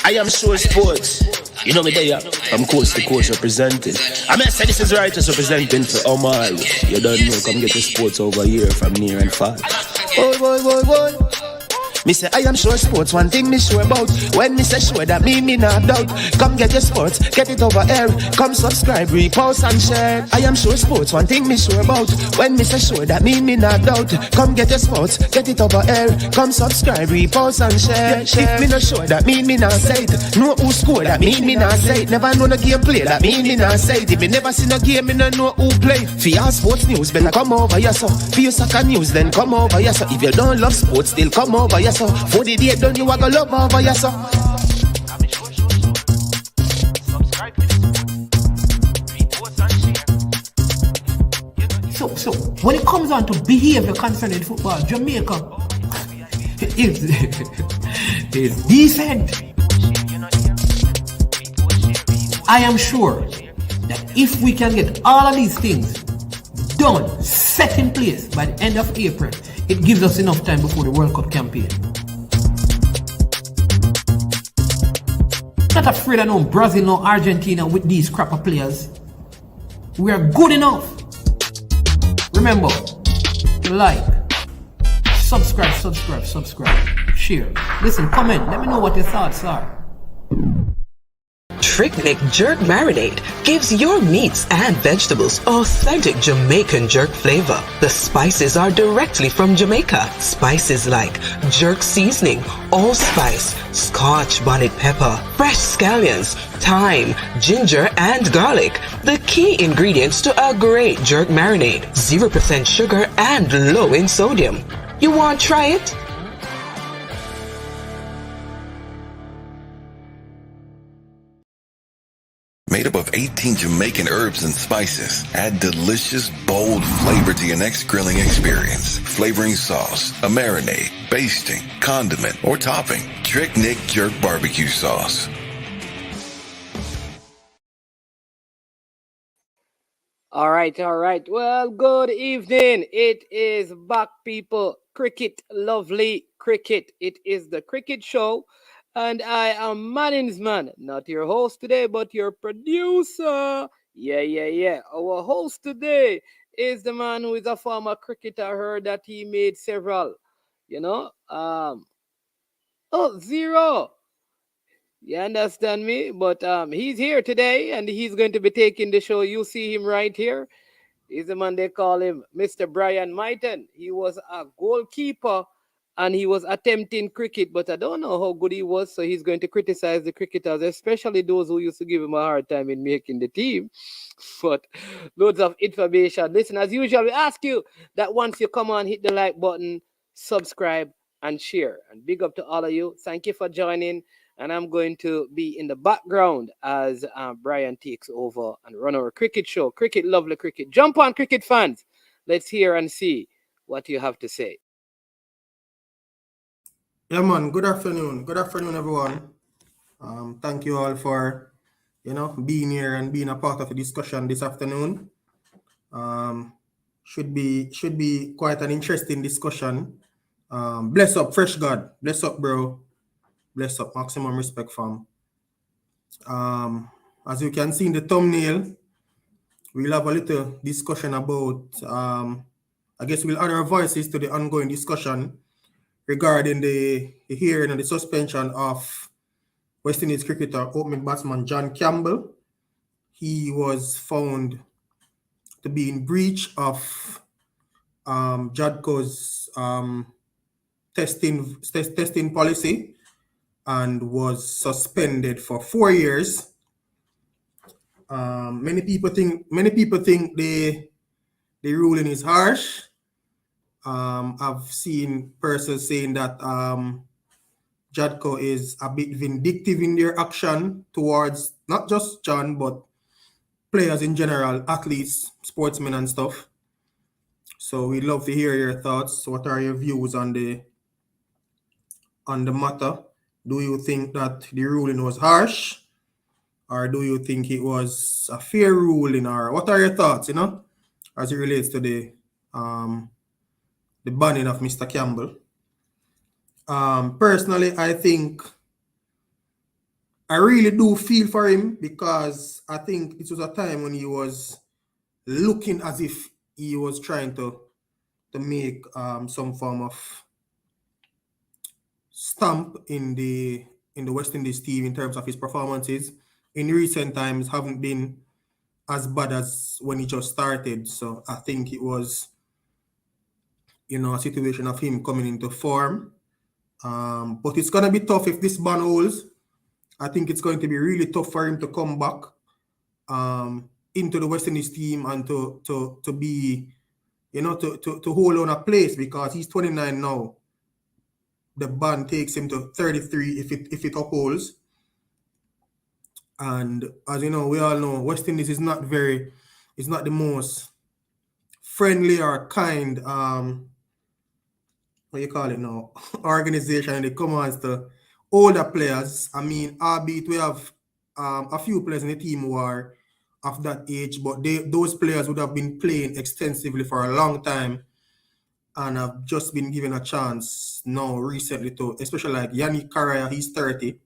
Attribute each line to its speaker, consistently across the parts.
Speaker 1: I am sure sports. You know me there. I'm coast to coast representing. I mean, I say this is righteous representing for Omar. You don't know, come get the sports over here from near and far. Boy. Me say I am sure sports, one thing me sure about. When me say sure, that me not doubt. Come get your sports, get it over here. Come subscribe, repost and share. I am sure sports, one thing me sure about. When me say sure, that me not doubt. Come get your sports, get it over here. Come subscribe, repost and share. If me not sure, that me not say it. Know who score, that me not say it. Never know the game play, that me not say it. If me never seen a game, me no know who play. For your sports news, better come over here so. For your soccer news, then come over here so. If you don't love sports, still come over here so. For the day done, you are gonna love over here so.
Speaker 2: So when it comes on to behavior concerning football, Jamaica is decent. I am sure that if we can get all of these things done, set in place by the end of April, it gives us enough time before the World Cup campaign. Not afraid of no Brazil, no Argentina with these crap of players. We are good enough. Remember to like, subscribe, share. Listen, comment, let me know what your thoughts are.
Speaker 3: Tricknick Jerk Marinade gives your meats and vegetables authentic Jamaican jerk flavor. The spices are directly from Jamaica. Spices like jerk seasoning, allspice, Scotch bonnet pepper, fresh scallions, thyme, ginger, and garlic. The key ingredients to a great jerk marinade. 0% sugar and low in sodium. You want to try it?
Speaker 4: Made up of 18 Jamaican herbs and spices, add delicious, bold flavor to your next grilling experience. Flavoring sauce, a marinade, basting, condiment, or topping. Tricknick Jerk Barbecue Sauce.
Speaker 5: All right. Well, good evening. It is back, people. Cricket, lovely cricket. It is the cricket show. And I am Manningsman, not your host today, but your producer. Yeah. Our host today is the man who is a former cricketer. I heard that he made several, Zero. You understand me? But he's here today, and he's going to be taking the show. You see him right here. He's the man they call him Mr. Brian Myton. He was a goalkeeper. And he was attempting cricket, but I don't know how good he was, so he's going to criticize the cricketers, especially those who used to give him a hard time in making the team. But loads of information. Listen, as usual, we ask you that once you come on, hit the like button, subscribe, and share. And big up to all of you. Thank you for joining. And I'm going to be in the background as Brian takes over and run our cricket show. Cricket, lovely cricket. Jump on, cricket fans. Let's hear and see what you have to say.
Speaker 6: Yeah, man. Good afternoon. Good afternoon, everyone. Thank you all for, being here and being a part of the discussion this afternoon. Should be quite an interesting discussion. Bless up, Fresh God. Bless up, bro. Bless up. Maximum respect, fam. As you can see in the thumbnail, we'll have a little discussion about, I guess we'll add our voices to the ongoing discussion regarding the hearing and the suspension of West Indies cricketer opening batsman John Campbell. He was found to be in breach of JADCO's testing policy and was suspended for 4 years. Many people think the ruling is harsh. I've seen persons saying that JADCO is a bit vindictive in their action towards not just John, but players in general, athletes, sportsmen and stuff. So we'd love to hear your thoughts. What are your views on the matter? Do you think that the ruling was harsh? Or do you think it was a fair ruling? Or what are your thoughts, as it relates to the banning of Mr. Campbell? Personally, I think I really do feel for him because I think it was a time when he was looking as if he was trying to make some form of stamp in the West Indies team in terms of his performances. In recent times, haven't been as bad as when he just started. So I think it was, a situation of him coming into form. But it's gonna be tough if this ban holds. I think it's going to be really tough for him to come back into the West Indies team and to be, to hold on a place because he's 29 now. The ban takes him to 33 if it upholds. And as you know, we all know West Indies is not the most friendly or kind what you call it now, organization, and it comes to older players. I mean, albeit we have a few players in the team who are of that age, but those players would have been playing extensively for a long time and have just been given a chance now recently to, especially like Yannick Caraya, he's 30.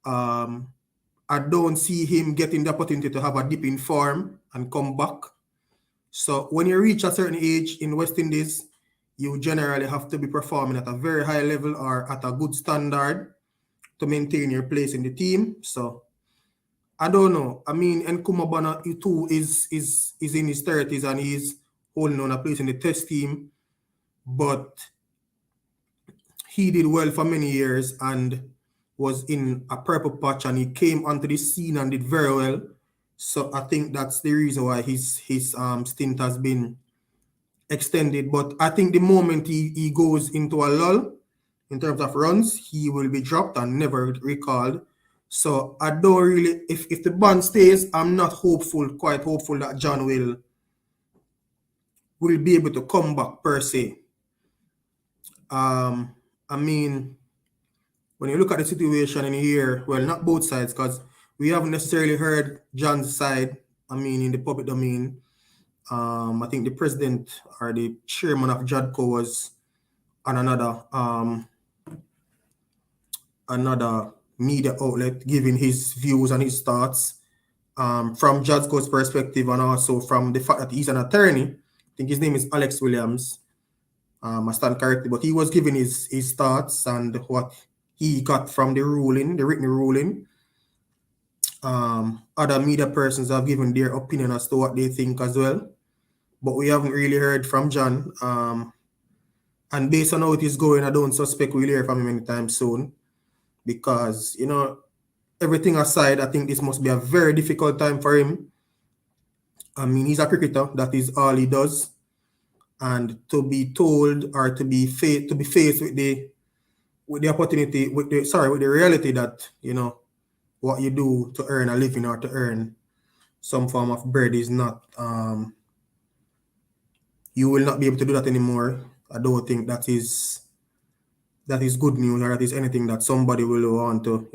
Speaker 6: I don't see him getting the opportunity to have a dip in form and come back. So when you reach a certain age in West Indies, you generally have to be performing at a very high level or at a good standard to maintain your place in the team. So I don't know. I mean, Nkumabana too is in his 30s and he's holding on a place in the test team, but he did well for many years and was in a purple patch, and he came onto the scene and did very well. So I think that's the reason why his stint has been extended. But I think the moment he goes into a lull in terms of runs, he will be dropped and never recalled. So I don't really, if the ban stays, I'm not quite hopeful that John will be able to come back per se. I mean, when you look at the situation in here, well, not both sides, because we haven't necessarily heard John's side, I mean, in the public domain. I think the president or the chairman of JADCO was on another media outlet giving his views and his thoughts from JADCO's perspective, and also from the fact that he's an attorney. I think his name is Alex Williams. I stand corrected, but he was giving his thoughts and what he got from the written ruling. Other media persons have given their opinion as to what they think as well, but we haven't really heard from John. And based on how it is going, I don't suspect we'll hear from him anytime soon, because, everything aside, I think this must be a very difficult time for him. I mean, he's a cricketer. That is all he does. And to be told or to be faced with the opportunity, with the reality that, what you do to earn a living or to earn some form of bread is not, you will not be able to do that anymore. I don't think that is good news, or that is anything that somebody will want to,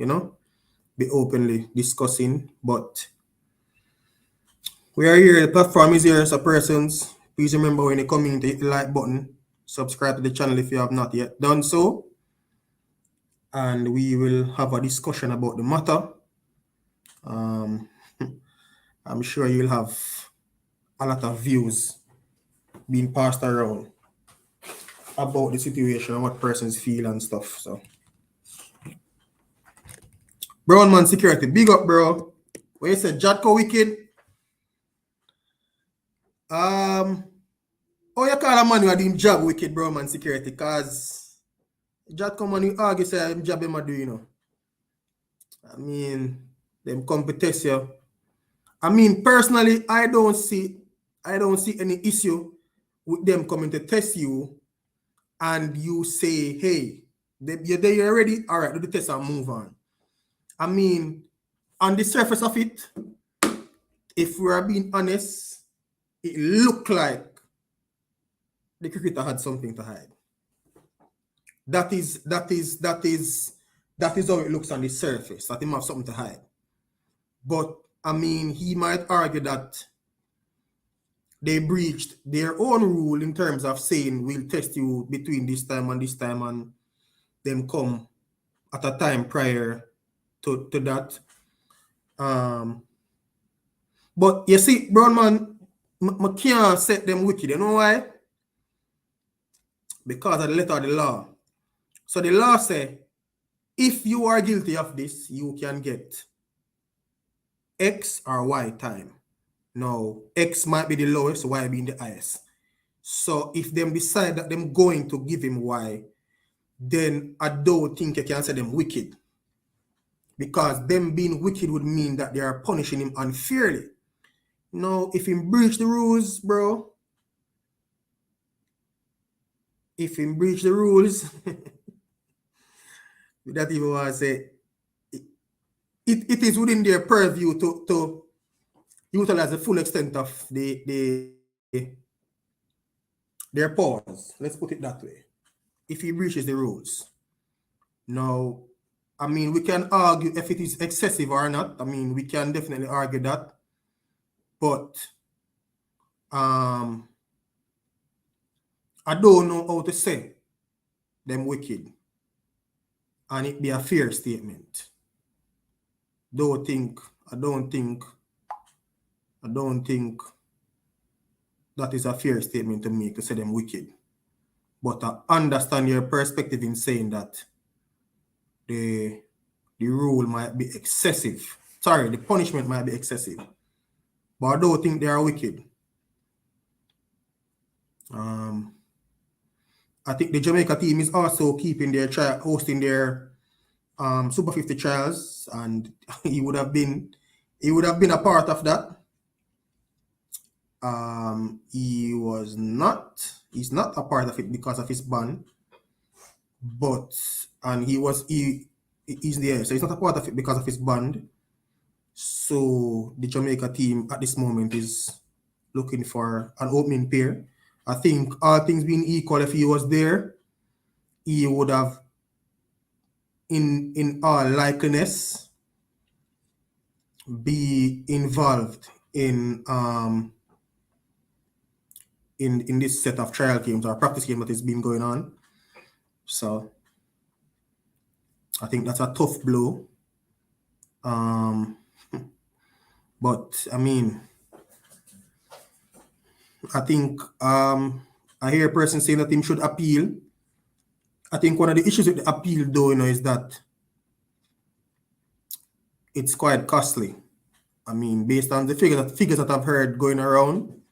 Speaker 6: be openly discussing. But we are here, the platform is here, so persons, please remember when you come in to hit the like button, subscribe to the channel if you have not yet done so, and we will have a discussion about the matter. I'm sure you'll have a lot of views being passed around about the situation and what persons feel and stuff. So, Brown Man Security, big up, bro. When you said JADCO wicked, oh, you call a man who are doing job wicked, Brown Man Security, because JADCO man you argue say I'm job him do, I mean, them come to test you. I mean, personally, I don't see any issue with them coming to test you and you say, hey, you're ready, all right, do the test and move on. I mean, on the surface of it, if we are being honest, it looked like the cricketer had something to hide. That is how it looks on the surface, that he might have something to hide. But I mean, he might argue that they breached their own rule in terms of saying we'll test you between this time and them come at a time prior to that. But you see, Brown man, I can't set them wicked. You know why? Because of the letter of the law. So the law say, if you are guilty of this, you can get X or Y time. Now, X might be the lowest, Y being the highest. So if them decide that them going to give him Y, then I don't think you can say them wicked. Because them being wicked would mean that they are punishing him unfairly. Now, if he breach the rules, bro, if he breach the rules, that even want to say, it is within their purview to utilize the full extent of their powers. Let's put it that way. If he breaches the rules. Now, I mean, we can argue if it is excessive or not. I mean, we can definitely argue that. But I don't know how to say them wicked. And it be a fair statement. I don't think that is a fair statement to make to say them wicked. But I understand your perspective in saying that the rule might be excessive. Sorry, the punishment might be excessive. But I don't think they are wicked. I think the Jamaica team is also keeping their hosting their Super 50 trials, and he would have been a part of that. He's not a part of it because of his ban, he's there, so he's not a part of it because of his band. So the Jamaica team at this moment is looking for an opening pair. I think all things being equal, if he was there, he would have, in all likeliness, be involved in this set of trial games or practice game that has been going on. So I think that's a tough blow. But I mean, I think I hear a person saying that him should appeal. I think one of the issues with the appeal, though, is that it's quite costly. I mean, based on the figures that I've heard going around,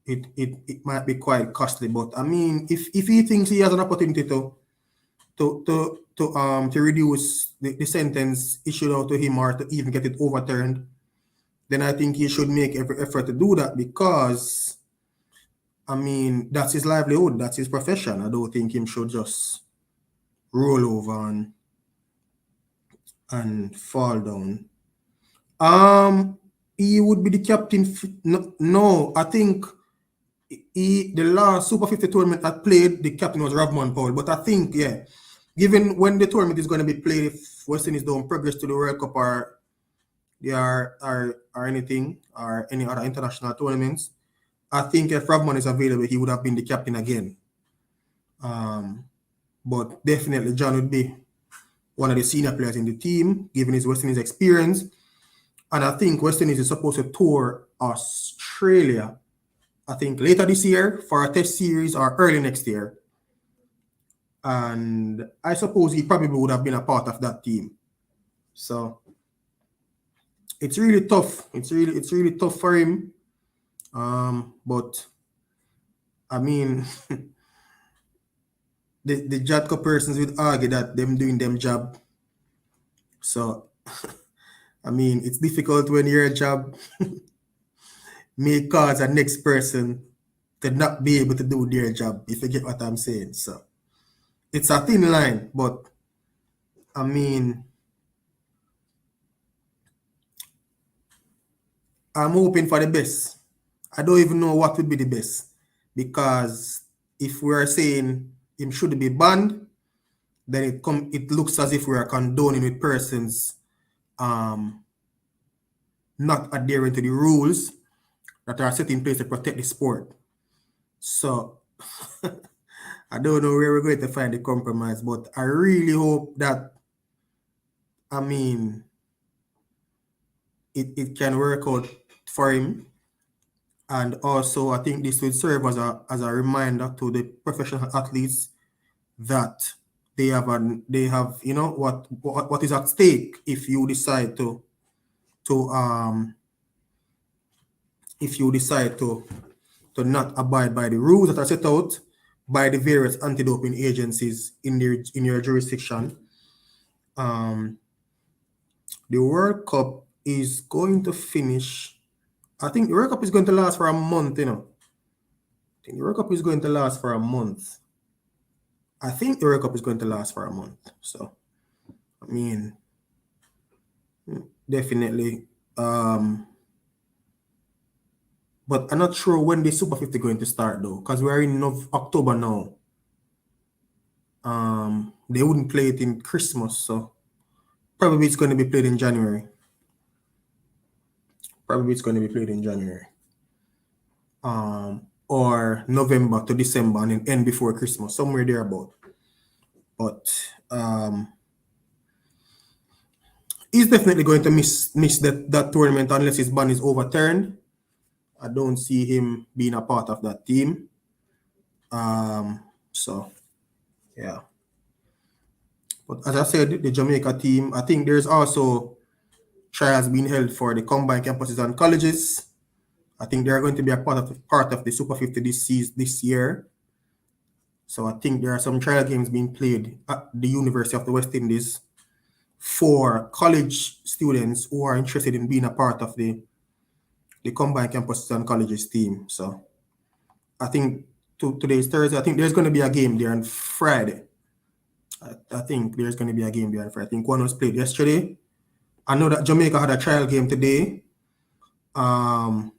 Speaker 6: it might be quite costly. But I mean, if he thinks he has an opportunity to reduce the sentence issued out to him or to even get it overturned, then I think he should make every effort to do that, because I mean, that's his livelihood, that's his profession. I don't think him should just roll over and fall down. He would be the captain. No, I think the last Super 50 tournament I played, the captain was Ravman Paul. But I think, yeah, given when the tournament is going to be played, if West Indies don't progress to the World Cup or anything, or any other international tournaments, I think if Ravman is available, he would have been the captain again. But definitely John would be one of the senior players in the team, given his West Indies experience. And I think West Indies is supposed to tour Australia, I think later this year for a test series or early next year. And I suppose he probably would have been a part of that team. So it's really tough. It's really tough for him. But I mean, the JADCO persons would argue that them doing them job. So I mean, it's difficult when your job may cause a next person to not be able to do their job, if you get what I'm saying. So it's a thin line, but I mean, I'm hoping for the best. I don't even know what would be the best, because if we're saying him should be banned, then it looks as if we are condoning with persons not adhering to the rules that are set in place to protect the sport. So I don't know where we're going to find the compromise, but I really hope that I mean, it can work out for him. And also, I think this will serve as a reminder to the professional athletes that they have what is at stake if you decide to not abide by the rules that are set out by the various anti-doping agencies in your jurisdiction. The World Cup is going to finish. I think the World Cup is going to last for a month, I think the World Cup is going to last for a month. So, I mean, definitely. But I'm not sure when the Super 50 is going to start, though, because we're in October now. They wouldn't play it in Christmas, so probably it's going to be played in January. Or November to December and then end before Christmas, somewhere thereabout. But he's definitely going to miss that tournament unless his ban is overturned. I don't see him being a part of that team. So, yeah. But as I said, the Jamaica team, I think there's also trials being held for the combined campuses and colleges. I think they're going to be a part of the Super 50 this year. So I think there are some trial games being played at the University of the West Indies for college students who are interested in being a part of the combined campuses and colleges team. So I think today's Thursday. I think there's going to be a game there on Friday. I think there's going to be a game there on Friday. I think one was played yesterday. I know that Jamaica had a trial game today. And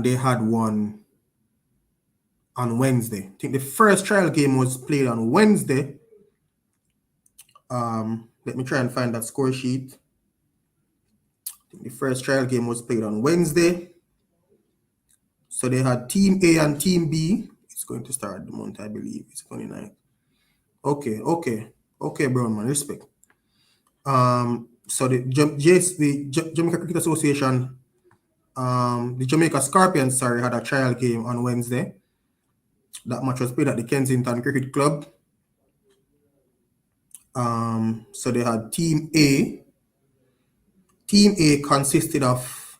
Speaker 6: they had one on Wednesday. I think the first trial game was played on Wednesday. Let me try and find that score sheet. I think the first trial game was played on Wednesday. So they had Team A and Team B. It's going to start the month, I believe. It's 29th. Okay, Brown man, respect. So the Jamaica Cricket Association, the Jamaica Scorpions, had a trial game on Wednesday. That match was played at the Kensington Cricket Club. So they had Team A. Team A consisted of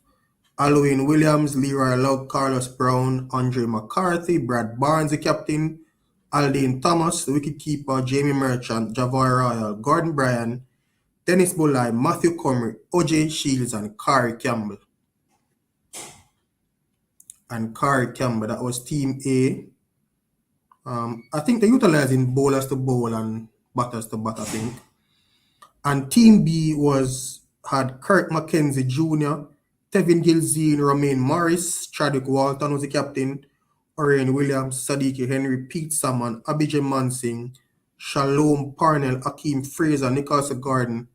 Speaker 6: Halloween Williams, Leroy Love, Carlos Brown, Andre McCarthy, Brad Barnes, the captain, Aldine Thomas, the wicketkeeper, Jamie Merchant, Javoy Royal, Gordon Bryan, Dennis Bulai, Matthew Comrie, OJ Shields, and Kari Campbell. That was Team A. I think they're utilizing bowlers to bowl and batters to bat, I think. And Team B had Kirk McKenzie Jr., Tevin Gilzine, Romaine Morris, Chadwick Walton was the captain, Orion Williams, Sadiki Henry, Pete Salmon, Abhijay Mansingh, Shalom Parnell, Akeem Fraser, Nicholas Gordon,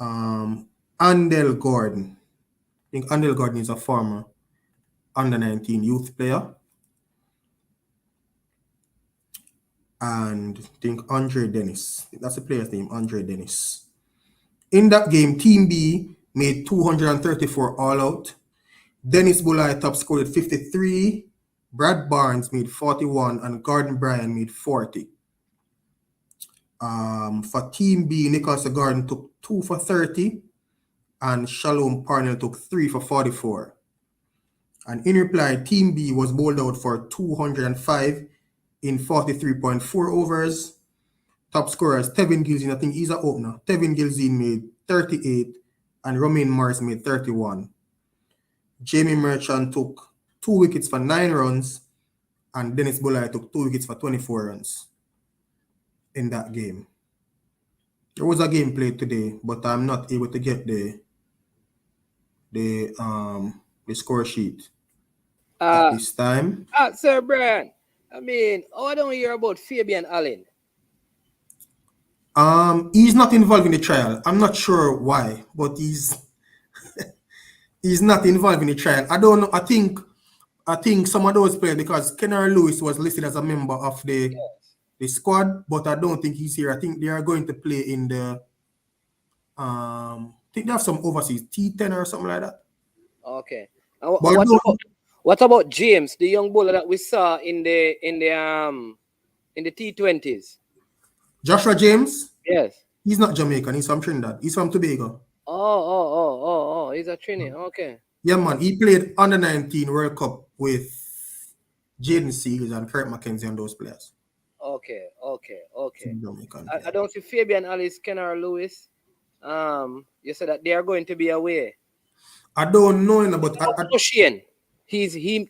Speaker 6: Andel Gordon. I think Andel Gordon is a former under-19 youth player. And I think Andre Dennis. That's the player's name, Andre Dennis. In that game, Team B made 234 all out. Dennis Bulai top scored 53. Brad Barnes made 41 and Gordon Bryan made 40. For Team B, Nicholas Gordon took 2 for 30 and Shalom Parnell took 3 for 44. And in reply, Team B was bowled out for 205 in 43.4 overs. Top scorers, Tevin Gilzine, I think he's an opener. Tevin Gilzine made 38 and Romaine Morris made 31. Jamie Merchant took 2 wickets for 9 runs and Dennis Bulai took 2 wickets for 24 runs in that game. There was a game played today, but I'm not able to get the score sheet at this time.
Speaker 5: Sir Brian, I mean, I don't hear about Fabian Allen.
Speaker 6: He's not involved in the trial. I'm not sure why, but he's not involved in the trial. I don't know. I think some of those players, because Kenner Lewis was listed as a member of the the squad, but I don't think he's here. I think they are going to play in the I think they have some overseas T10 or something like that.
Speaker 5: Okay. What about James, the young bowler that we saw in the T20s?
Speaker 6: Joshua James?
Speaker 5: Yes.
Speaker 6: He's not Jamaican. He's from Trinidad. He's from Tobago.
Speaker 5: Oh. He's a Trini. Okay.
Speaker 6: Yeah, man. He played under 19 World Cup with Jaden Seals and Kurt McKenzie and those players.
Speaker 5: Okay.
Speaker 6: Jamaican,
Speaker 5: I don't see Fabian Alice, Kenner Lewis. You said that they are going to be away.
Speaker 6: I don't know, but
Speaker 5: Ocean. He's him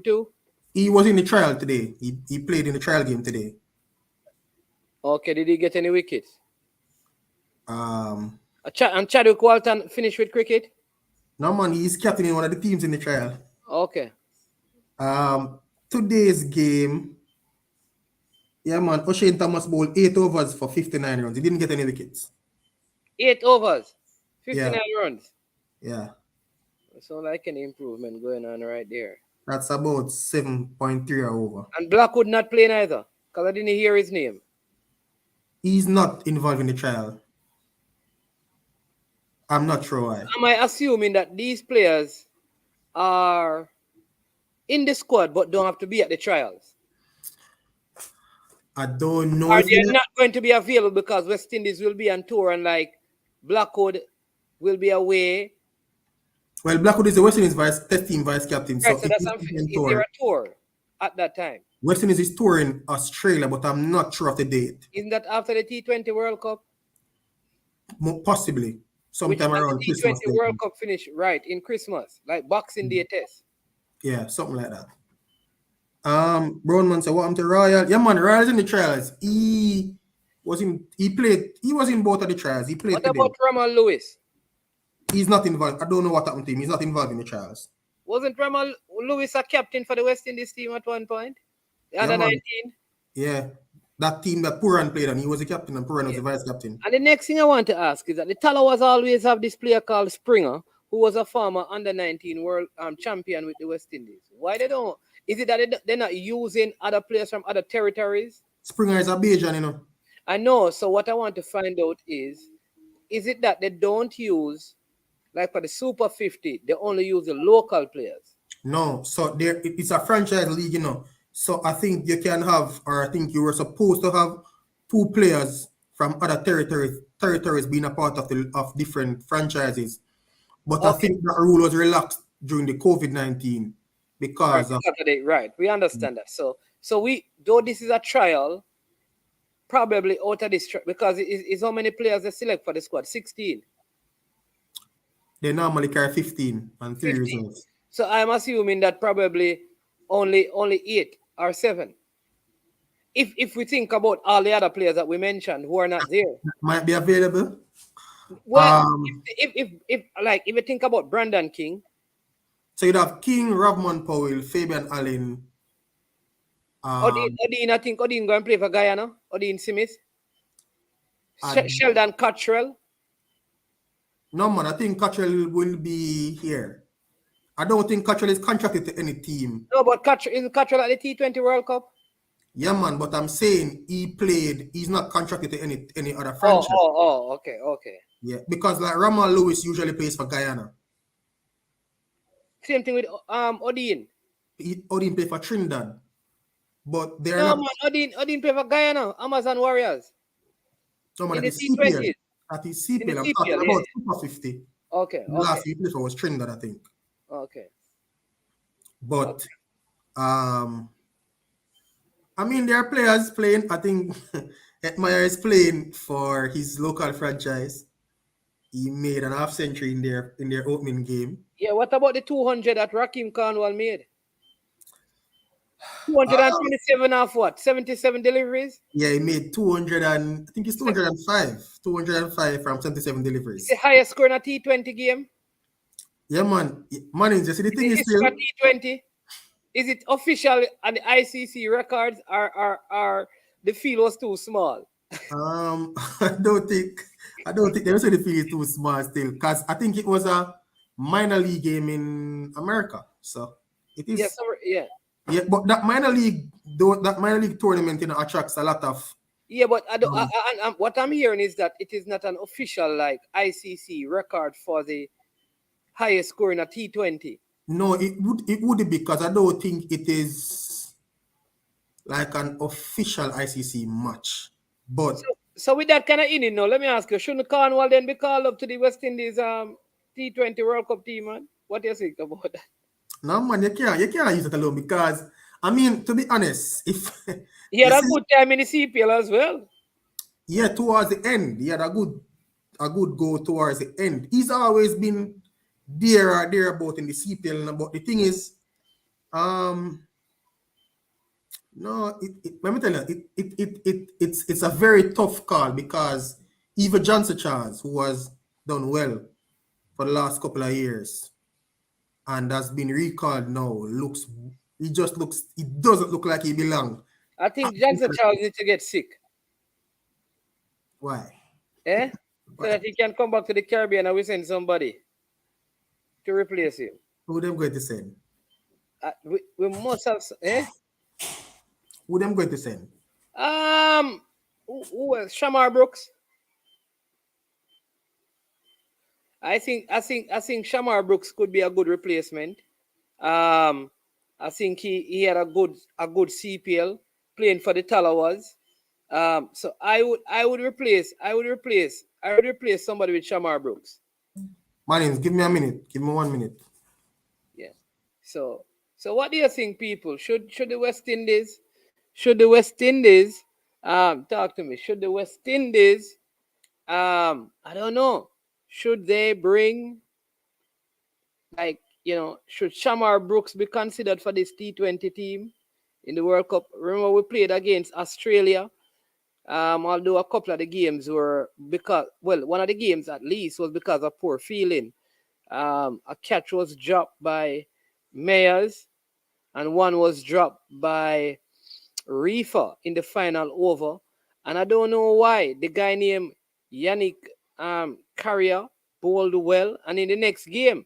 Speaker 5: too.
Speaker 6: He was in the trial today. He played in the trial game today.
Speaker 5: Okay, did he get any wickets?
Speaker 6: And
Speaker 5: Chadwick Walton finished with cricket?
Speaker 6: No, man, he's captain in one of the teams in the trial.
Speaker 5: Okay.
Speaker 6: Today's game, yeah, man, O'Shane Thomas bowled 8 overs for 59 runs. He didn't get any wickets.
Speaker 5: 8 overs, 59 runs.
Speaker 6: Yeah.
Speaker 5: So like an improvement going on right there.
Speaker 6: That's about 7.3 or over.
Speaker 5: And Blackwood not playing either, because I didn't hear his name.
Speaker 6: He's not involved in the trial. I'm not sure why.
Speaker 5: Am I assuming that these players are in the squad but don't have to be at the trials?
Speaker 6: I don't know.
Speaker 5: Are they not going to be available because West Indies will be on tour and like Blackwood will be away?
Speaker 6: Well, Blackwood is the West Indies test team vice captain.
Speaker 5: Right, so that's is there a tour at that time?
Speaker 6: West Indies is touring Australia, but I'm not sure of the date.
Speaker 5: Isn't that after the T20 World Cup?
Speaker 6: Possibly. Sometime around
Speaker 5: the
Speaker 6: Christmas.
Speaker 5: T20 World Cup finish right in Christmas, like Boxing Day test.
Speaker 6: Yeah, something like that. Brownman said, "What happened to Royal?" Yeah, man, Royal's in the trials. He was in both of the trials. He played.
Speaker 5: What about Ramal Lewis?
Speaker 6: He's not involved. I don't know what happened to him. He's not involved in the trials.
Speaker 5: Wasn't Ramal Lewis a captain for the West Indies team at one point? Under 19?
Speaker 6: Yeah. That team that Puran played on, he was the captain and Puran was the vice captain.
Speaker 5: And the next thing I want to ask is that the Talawas always have this player called Springer, who was a former under 19 world champion with the West Indies. Why they don't? Is it that they're not using other players from other territories?
Speaker 6: Springer is a Bajan, you know.
Speaker 5: I know. So what I want to find out is it that they don't use, like for the Super 50, they only use the local players?
Speaker 6: No. So it's a franchise league, you know. So I think you can have, or I think you were supposed to have 2 players from other territories being a part of different franchises. But I think that rule was relaxed during the COVID-19 because
Speaker 5: right. We understand that. So though this is a trial, probably out of this because it's how many players they select for the squad? 16.
Speaker 6: They normally carry 15 and 3 results.
Speaker 5: So I'm assuming that probably only 8 or 7. If we think about all the other players that we mentioned who are not there,
Speaker 6: might be available.
Speaker 5: Well, if you think about Brandon King,
Speaker 6: so you'd have King, Ravman Powell, Fabian Allen.
Speaker 5: Odin, I think Odin going to play for Guyana. Odin Smith, Sheldon Cottrell.
Speaker 6: No man, I think Cottrell will be here. I don't think Cottrell is contracted to any team.
Speaker 5: No, but is Cottrell at the T20 World Cup?
Speaker 6: Yeah, man, but I'm saying he's not contracted to any other franchise.
Speaker 5: Okay.
Speaker 6: Yeah, because like Ramal Lewis usually plays for Guyana.
Speaker 5: Same thing with Odin.
Speaker 6: Odin play for Trinidad. But they're
Speaker 5: man, Odin play for Guyana, Amazon Warriors.
Speaker 6: No man,
Speaker 5: in
Speaker 6: the CPL. That is CPL. I'm talking about Super 50.
Speaker 5: Okay.
Speaker 6: The last he played for was Trinidad, I think.
Speaker 5: Okay.
Speaker 6: But I mean, there are players playing. I think Etmeyer is playing for his local franchise. He made an half century in their opening game.
Speaker 5: Yeah, what about the 200 that Rakim Cornwall made? 227 of what? 77 deliveries?
Speaker 6: Yeah, he made 200 and I think it's 205. 205 from 77 deliveries.
Speaker 5: It's the highest score in a T20 game?
Speaker 6: Yeah, man. Man, just the thing is still
Speaker 5: T20. Is it official on the ICC records or the field was too small?
Speaker 6: I don't think they also the field is too small still, because I think it was a minor league game in America. So it is.
Speaker 5: Yeah.
Speaker 6: Yeah, but that minor league tournament, attracts a lot of.
Speaker 5: Yeah, but what I'm hearing is that it is not an official like ICC record for the highest score in a T20.
Speaker 6: No, it would be, because I don't think it is like an official ICC match. But
Speaker 5: So with that kind of inning now, let me ask you, shouldn't Cornwall then be called up to the West Indies T20 World Cup team, man? What do you think about that?
Speaker 6: no, man, you can't use it alone, because I mean, to be honest, if
Speaker 5: He had a good time in the CPL as well.
Speaker 6: yeah, towards the end, he had a good go towards the end. He's always been there or thereabout in the CPL, but the thing is, no, let me tell you, it's a very tough call, because even Johnson Charles, who has done well for the last couple of years and has been recalled now, it doesn't look like he belongs.
Speaker 5: I think Johnson Charles needs to get sick.
Speaker 6: Why?
Speaker 5: So that he can come back to the Caribbean and we send somebody to replace him.
Speaker 6: Who them going to send?
Speaker 5: We must have,
Speaker 6: Who them going to send?
Speaker 5: Who else? Shamar Brooks. I think Shamar Brooks could be a good replacement. I think he had a good CPL playing for the Talawas. So I would replace somebody with Shamar Brooks.
Speaker 6: Marines, give me a minute. Give me 1 minute.
Speaker 5: Yeah. So what do you think, people? Should the West Indies talk to me? Should the West Indies I don't know. Should they bring, should Shamar Brooks be considered for this T20 team in the World Cup? Remember, we played against Australia. Although a couple of the games were one of the games at least was because of poor fielding. A catch was dropped by Mayers, and one was dropped by Reefer in the final over. And I don't know why the guy named Yannick Carrier bowled well, and in the next game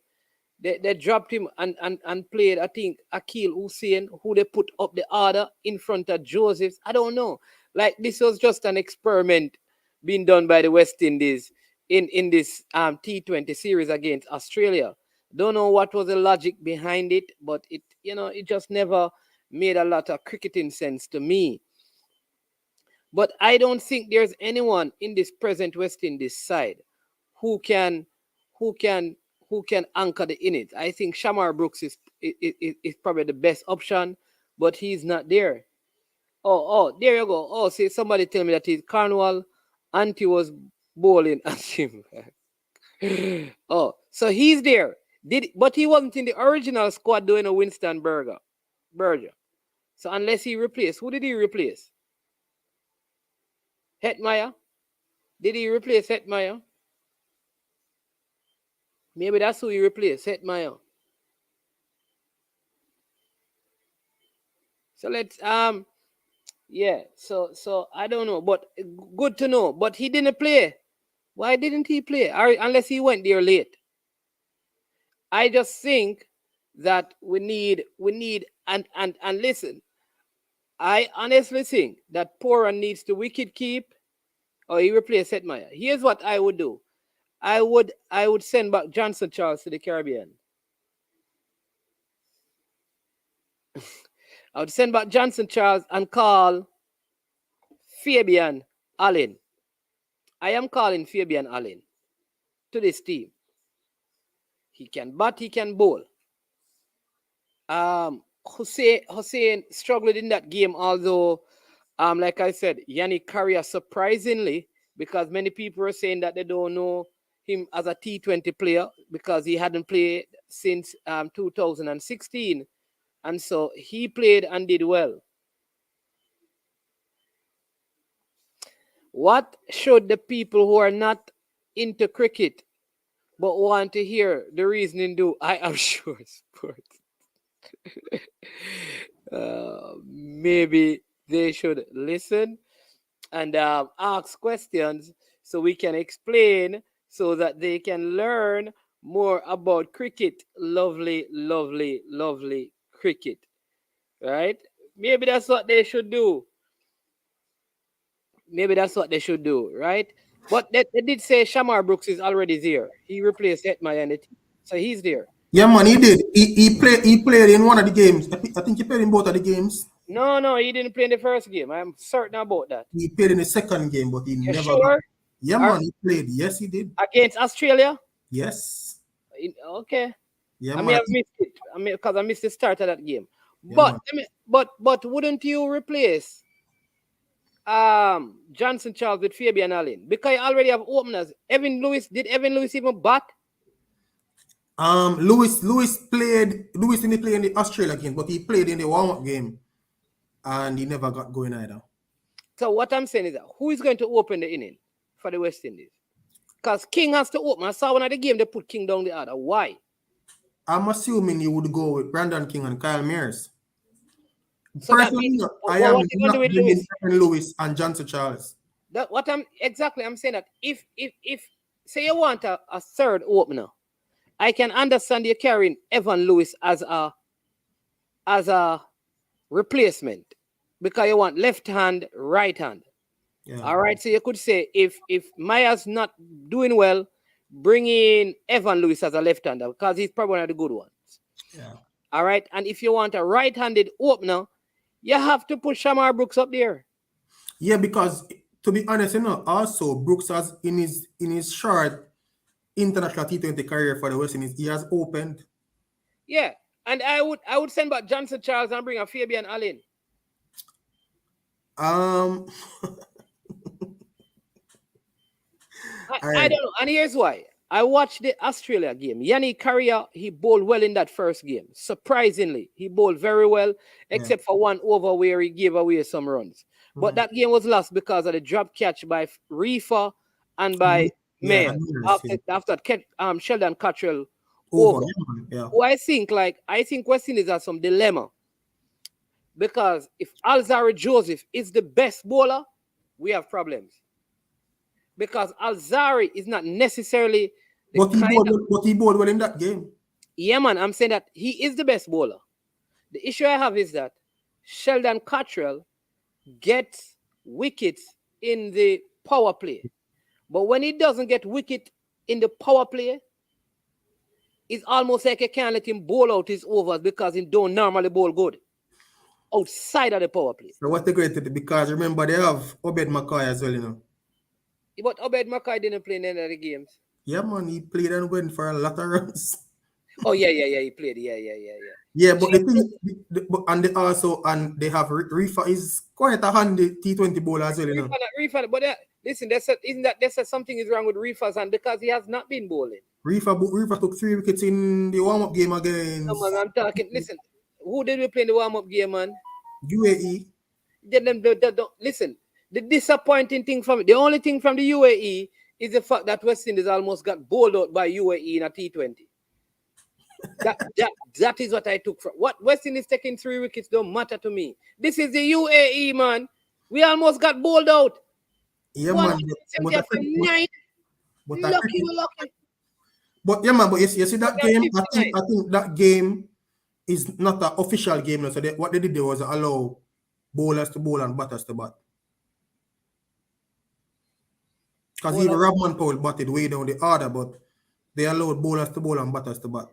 Speaker 5: they dropped him and played, I think, Akil Hussein, who they put up the order in front of Josephs. I don't know. Like, this was just an experiment being done by the West Indies in this T20 series against Australia. Don't know what was the logic behind it, but it just never made a lot of cricketing sense to me. But I don't think there's anyone in this present West Indies side who can anchor the innings. I think Shamar Brooks is probably the best option, but he's not there. Oh, there you go. Oh, see, somebody tell me that he's Cornwall. Auntie was bowling at him. Oh, so he's there. But he wasn't in the original squad doing a Winston Berger. So unless he replaced, who did he replace? Hetmeyer? Did he replace Hetmeyer? Maybe that's who he replaced, Hetmeyer. So let's yeah, so I don't know, but good to know. But he didn't play. Why didn't he play? Unless he went there late. I just think that we need and listen. I honestly think that Pora needs to wicket keep, or he replace Hetmeyer. Here's what I would do. I would send back Johnson Charles to the Caribbean. I would send back Johnson Charles and call Fabian Allen. I am calling Fabian Allen to this team. He can bat, he can bowl. Hussein struggled in that game, although, like I said, Yannick Carrier, surprisingly, because many people are saying that they don't know him as a T20 player because he hadn't played since 2016. And so he played and did well. What should the people who are not into cricket but want to hear the reasoning do? I am sure sports. Maybe they should listen and ask questions so we can explain so that they can learn more about cricket. Lovely, lovely, lovely cricket. right? Maybe that's what they should do. Maybe that's what they should do, right? But they did say Shamar Brooks is already there. He replaced Hetmyer and so he's there.
Speaker 6: Yeah, man, he did. He played in one of the games. I think he played in both of the games.
Speaker 5: No, he didn't play in the first game. I'm certain about that.
Speaker 6: He played in the second game, but he
Speaker 5: You
Speaker 6: never
Speaker 5: sure?
Speaker 6: Yeah, man, he played. Yes, he did.
Speaker 5: Against Australia?
Speaker 6: Yes.
Speaker 5: Okay.
Speaker 6: Yeah,
Speaker 5: I may
Speaker 6: man.
Speaker 5: have missed it. Because I missed the start of that game.
Speaker 6: Yeah,
Speaker 5: But wouldn't you replace Johnson Charles with Fabian Allen? Because you already have openers. Evan Lewis, did Evan Lewis even bat?
Speaker 6: Lewis didn't play in the Australia game, but he played in the warm-up game and he never got going either.
Speaker 5: So what I'm saying is that who is going to open the inning for the West Indies? Because King has to open. I saw one of the game they put King down the other. Why?
Speaker 6: I'm assuming you would go with Brandon King and Kyle Mears.
Speaker 5: So
Speaker 6: Personally, I am not bringing Lewis and Johnson Charles.
Speaker 5: I'm saying that if say you want a third opener, I can understand you carrying Evan Lewis as a replacement because you want left hand, right hand. Yeah. All right, so you could say if Maya's not doing well, bring in Evan Lewis as a left-hander because he's probably one of the good ones. Yeah. All right, and if you want a right-handed opener, you have to put Shamar Brooks up there.
Speaker 6: Yeah, because to be honest, also Brooks has in his short international T20 career for the West Indies, he has opened.
Speaker 5: Yeah, and I would send back Johnson Charles and bring a Fabian Allen. I don't know, and here's why. I watched the Australia game. Yanni Carrier, he bowled well in that first game. Surprisingly, he bowled very well, except for one over where he gave away some runs. But that game was lost because of the drop catch by Reefer and by Mayer after Sheldon Cottrell over. Yeah. Who I think West Indies has some dilemma. Because if Alzarri Joseph is the best bowler, we have problems. Because Alzarri is not necessarily
Speaker 6: but he bowled well in that game.
Speaker 5: Yeah, man, I'm saying that he is the best bowler. The issue I have is that Sheldon Cottrell gets wickets in the power play. But when he doesn't get wicket in the power play, it's almost like you can't let him bowl out his overs because he don't normally bowl good outside of the power play.
Speaker 6: So what's the great because remember they have Obed McCoy as well,
Speaker 5: But Obed McCoy didn't play in any of the games.
Speaker 6: Yeah, man, he played and went for a lot of runs.
Speaker 5: Oh, yeah, he played. Yeah.
Speaker 6: Yeah, but the thing, and they have Reefer is quite a handy T20 bowler as well,
Speaker 5: Reefer, but listen, they said something is wrong with Reefer's hand because he has not been bowling. Reefer
Speaker 6: took 3 wickets in the warm-up game against.
Speaker 5: No, man, I'm talking. Listen, who did we play in the warm-up game, man?
Speaker 6: UAE.
Speaker 5: Listen. The disappointing thing the only thing from the UAE is the fact that West Indies almost got bowled out by UAE in a T20. That is what I took from. What West Indies taking 3 wickets don't matter to me. This is the UAE, man. We almost got bowled out.
Speaker 6: Yeah, man. But yeah, man. But you see that game. I think that game is not an official game. So what they did there was allow bowlers to bowl and batters to bat. Because even Robman Powell batted way down the order, but they allowed bowlers to bowl and batters to bat.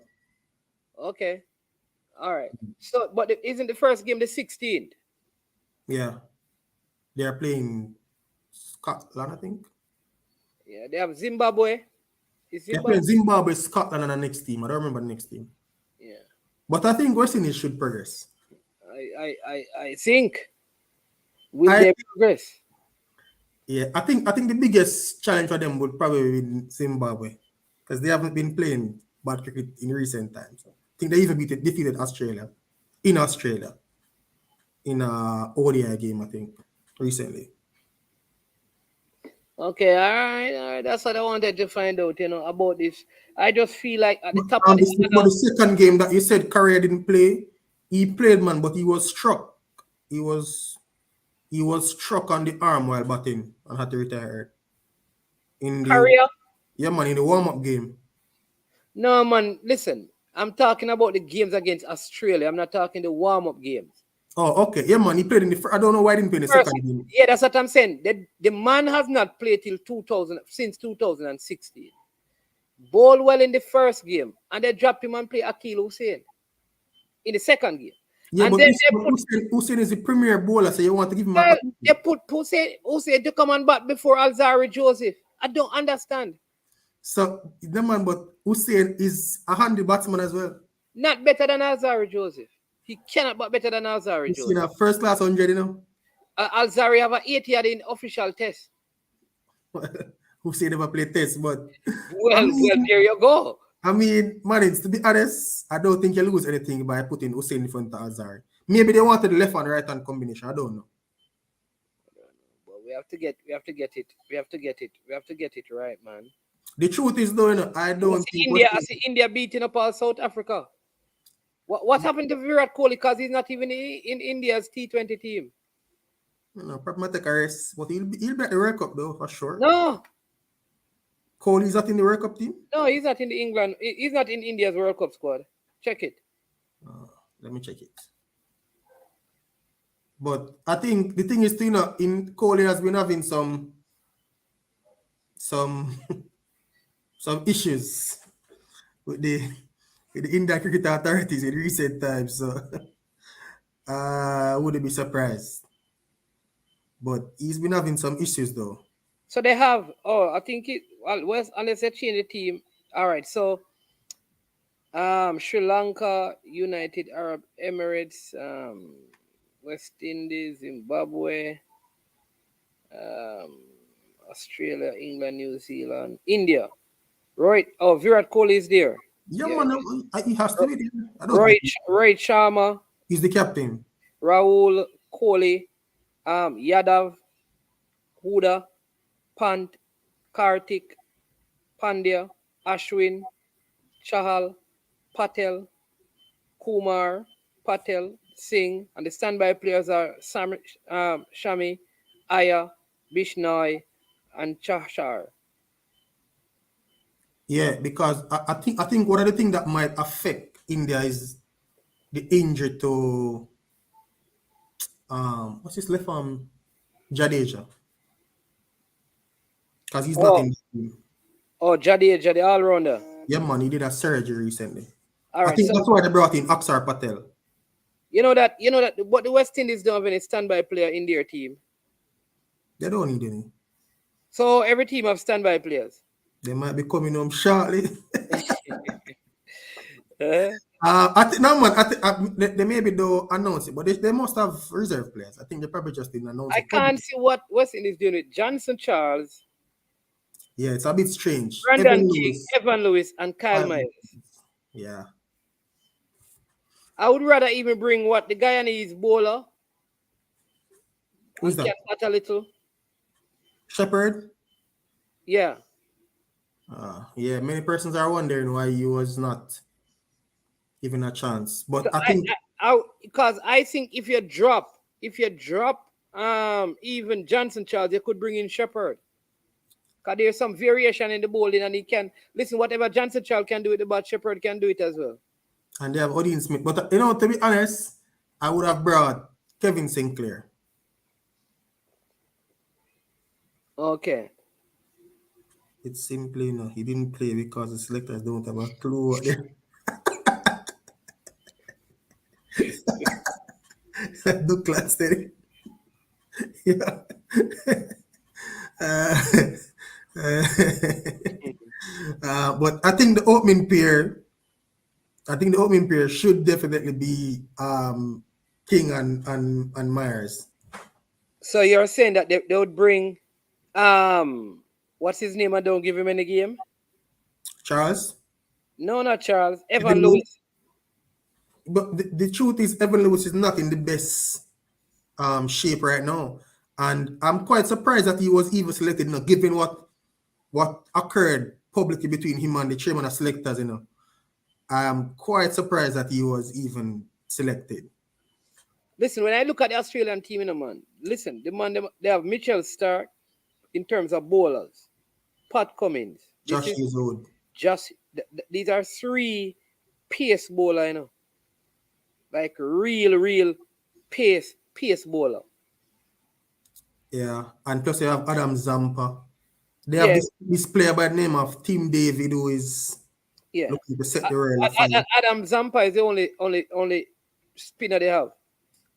Speaker 5: Okay. All right. So, but isn't the first game the 16th?
Speaker 6: Yeah. They are playing Scotland, I think.
Speaker 5: Yeah, they have Zimbabwe.
Speaker 6: They're playing Zimbabwe, Scotland, and the next team. I don't remember the next team.
Speaker 5: Yeah.
Speaker 6: But I think West Indies should progress.
Speaker 5: I think will they progress?
Speaker 6: Yeah, I think the biggest challenge for them would probably be Zimbabwe because they haven't been playing bad cricket in recent times. I think they even defeated Australia in a ODI game, I think, recently.
Speaker 5: Okay, all right. That's what I wanted to find out, about this. I just feel like at the top of
Speaker 6: the second game that you said Carrier didn't play, he played, man, but he was struck. He was struck on the arm while batting and had to retire.
Speaker 5: Carrier?
Speaker 6: Yeah, man, in the warm-up game.
Speaker 5: No, man, listen. I'm talking about the games against Australia. I'm not talking the warm-up games.
Speaker 6: Oh, okay. Yeah, man. He played in the I don't know why he didn't play in the
Speaker 5: First,
Speaker 6: second game.
Speaker 5: yeah, that's what I'm saying. The man has not played till 2000 since 2016. Ball well in the first game, and they dropped him and play Akil Hussein in the second game.
Speaker 6: Yeah,
Speaker 5: And
Speaker 6: but
Speaker 5: then they put
Speaker 6: Hussein is the premier bowler, so you want to give him
Speaker 5: well,
Speaker 6: a
Speaker 5: they put Hussein to come on back before Alzari Joseph. I don't understand.
Speaker 6: So the man, but Hussein is a handy batsman as well.
Speaker 5: Not better than Alzari Joseph. He cannot but better than Alzari
Speaker 6: Hussein
Speaker 5: Joseph.
Speaker 6: a first class 100, you know.
Speaker 5: Alzari have an 80 in official test.
Speaker 6: Hussein never played test, but
Speaker 5: Well, there you go.
Speaker 6: I mean, man, to be honest, I don't think you lose anything by putting Hussein in front of Azari. Maybe they wanted the left and right hand combination. I don't know.
Speaker 5: But we have to get it right, man.
Speaker 6: The truth is, though, you know, I don't think
Speaker 5: I see India beating up all South Africa. What happened to Virat Kohli? Because he's not even in India's T20 team.
Speaker 6: You know, probably take a rest, but he'll be at the World Cup though for sure.
Speaker 5: No,
Speaker 6: Kohli's not in the World Cup team.
Speaker 5: no, he's not in the England. He's not in India's World Cup squad. Check it.
Speaker 6: Let me check it. But I think the thing is, you know, in Kohli has been having some some issues with the India Cricket authorities in recent times. So I wouldn't be surprised. But he's been having some issues though.
Speaker 5: So they have. Oh, I think it. Well, unless they change the team. All right. So, Sri Lanka, United Arab Emirates, West Indies, Zimbabwe, Australia, England, New Zealand, India. Right. Oh, Virat Kohli is there.
Speaker 6: Yeah, man, he has to be there.
Speaker 5: Rohit Sharma.
Speaker 6: He's the captain.
Speaker 5: Rahul, Kohli, Yadav, Huda, Pant, Karthik, Pandya, Ashwin, Chahal, Patel, Kumar, Patel, Singh, and the standby players are Shami, Aya, Bishnoi, and Chahar.
Speaker 6: Yeah, because I think one of the things that might affect India is the injury to what's his left arm, Jadeja, because he's not in the team.
Speaker 5: Oh, Jadeja, all rounder.
Speaker 6: Yeah, man, he did a surgery recently.
Speaker 5: All right,
Speaker 6: I think that's why they brought in Aksar Patel.
Speaker 5: You know that what the West Indies don't have any standby player in their team.
Speaker 6: They don't need any.
Speaker 5: So every team have standby players.
Speaker 6: They might be coming home shortly.
Speaker 5: Eh?
Speaker 6: I think no man. They maybe don't announce it, but they must have reserve players. I think they probably just didn't announce it.
Speaker 5: I can't see what West Indies doing with Johnson Charles.
Speaker 6: Yeah, it's a bit strange.
Speaker 5: Brandon King, Evan Lewis, and Kyle Myers.
Speaker 6: Yeah.
Speaker 5: I would rather even bring what the Guyanese bowler.
Speaker 6: Who's that?
Speaker 5: A little.
Speaker 6: Shepherd.
Speaker 5: Yeah.
Speaker 6: Yeah. Many persons are wondering why he was not given a chance, but
Speaker 5: So
Speaker 6: I think
Speaker 5: because I think if you drop even Johnson Charles, you could bring in Shepherd. Because there's some variation in the bowling, and he can listen. Whatever Johnson Charles can do with the bat, Shepherd can do it as well.
Speaker 6: and they have Odin Smith. But you know, to be honest, I would have brought Kevin Sinclair.
Speaker 5: Okay.
Speaker 6: It's simply, you know, he didn't play because the selectors don't have a clue what they Douglas said. Yeah. But I think the opening pair should definitely be King and Myers.
Speaker 5: So you're saying that they would bring what's his name and don't give him any game?
Speaker 6: Charles?
Speaker 5: No, not Charles. Evan Lewis.
Speaker 6: But the truth is, Evan Lewis is not in the best shape right now. And I'm quite surprised that he was even selected, you know, given what occurred publicly between him and the chairman of selectors, you know. I am quite surprised that he was even selected.
Speaker 5: Listen, when I look at the Australian team, you know, man, listen, they have Mitchell Stark in terms of bowlers, Pat Cummins,
Speaker 6: Josh Hazelwood.
Speaker 5: These are three pace bowler, you know, like real pace bowler.
Speaker 6: Yeah, and plus you have Adam Zampa. They have this player by the name of Tim David who is looking to set the world afire.
Speaker 5: Adam Zampa is the only spinner they have.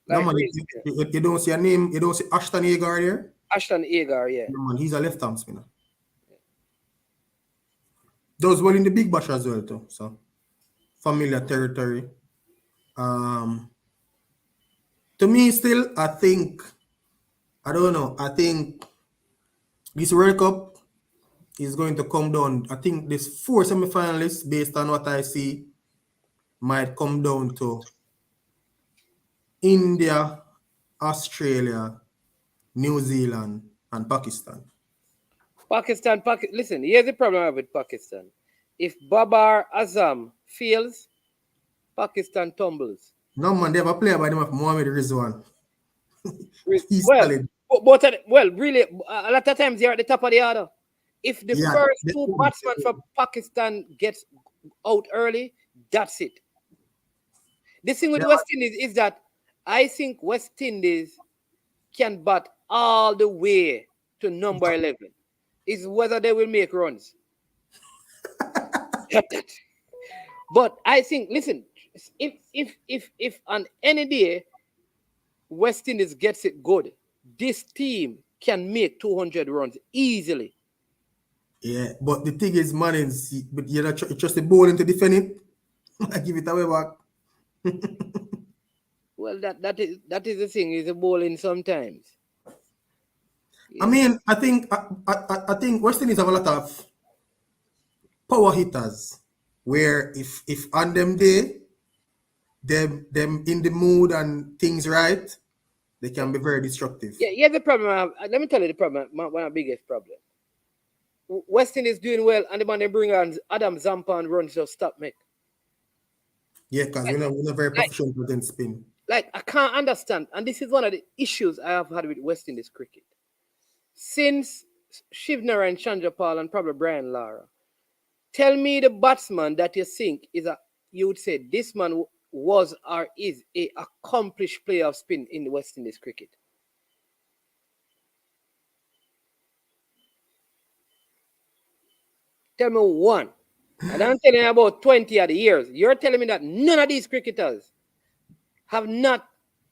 Speaker 6: No man, you don't see a name. You don't see Ashton Agar here.
Speaker 5: Ashton Agar, yeah.
Speaker 6: No man, he's a left-arm spinner. Does well in the Big Bash as well too. So familiar territory. To me, still, I think this World Cup is going to come down. I think this 4 semi-finalists, based on what I see, might come down to India, Australia, New Zealand, and Pakistan.
Speaker 5: Listen, here's the problem I have with Pakistan. If Babar Azam fails, Pakistan tumbles.
Speaker 6: No man, they have a player by the name of Mohamed Rizwan. He's
Speaker 5: well,
Speaker 6: solid.
Speaker 5: Really, a lot of times they're at the top of the order. If the first 2 batsmen for Pakistan gets out early, that's it. The thing with West Indies is that I think West Indies can bat all the way to number 11. Is whether they will make runs. But I think, listen, if on any day West Indies gets it good, this team can make 200 runs easily.
Speaker 6: Yeah, but the thing is, man, but you trust the bowling to defend it. I give it away back.
Speaker 5: Well, that is the thing. Is the bowling sometimes.
Speaker 6: Yeah. I mean, I think West Indies have a lot of power hitters where if on them day, them in the mood and things right, they can be very destructive.
Speaker 5: Yeah, the problem I have, let me tell you the problem, one of the biggest problem. West Indies doing well, and the man they bring on Adam Zampa and runs just stop me.
Speaker 6: Yeah, because we're not very professional against spin.
Speaker 5: Like, I can't understand, and this is one of the issues I have had with West Indies cricket. Since Shivnara and Chandrapal and probably Brian Lara, tell me the batsman that you think you would say this man was or is a accomplished player of spin in the West Indies cricket. Tell me one. And I'm telling you about 20 of the years. You're telling me that none of these cricketers have not,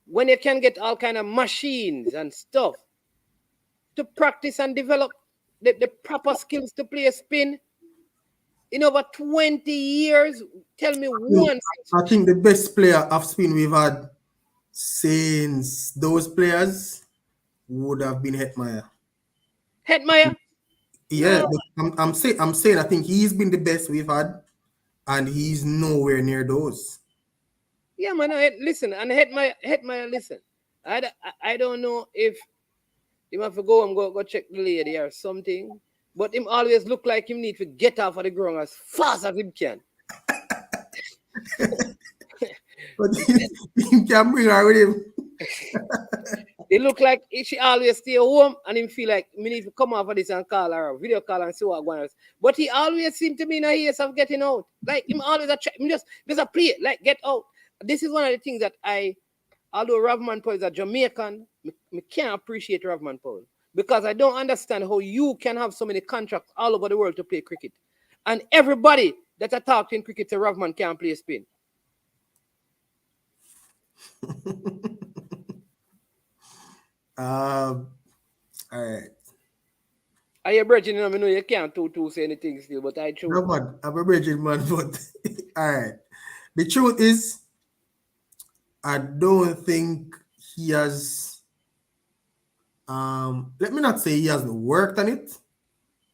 Speaker 5: when you can get all kind of machines and stuff to practice and develop the proper skills to play a spin in over 20 years. Tell me one.
Speaker 6: I think the best player of spin we've had since those players would have been Hetmeyer.
Speaker 5: Hetmeyer?
Speaker 6: Yeah, no. I'm saying I think he's been the best we've had, and he's nowhere near those.
Speaker 5: Yeah, man. Listen, and Hetmeyer, listen. I don't know if he have to go and go check the lady or something, but him always look like him need to get off of the ground as fast as he can.
Speaker 6: But he can bring her with him.
Speaker 5: It look like she always stay home and him feel like me need to come off of this and call her, video call and see what going on. But he always seem to be in a haste of getting out. Like him always just a play, like get out. This is one of the things that although Ravman Paul is a Jamaican, I can't appreciate Ravman Paul because I don't understand how you can have so many contracts all over the world to play cricket. And everybody that I talk to in cricket say Ravman can't play spin.
Speaker 6: All right.
Speaker 5: I a virgin, I know you can't say anything still, but I choose.
Speaker 6: No man, I'm a virgin man, but all right. The truth is, I don't think he has. Let me not say he hasn't worked on it,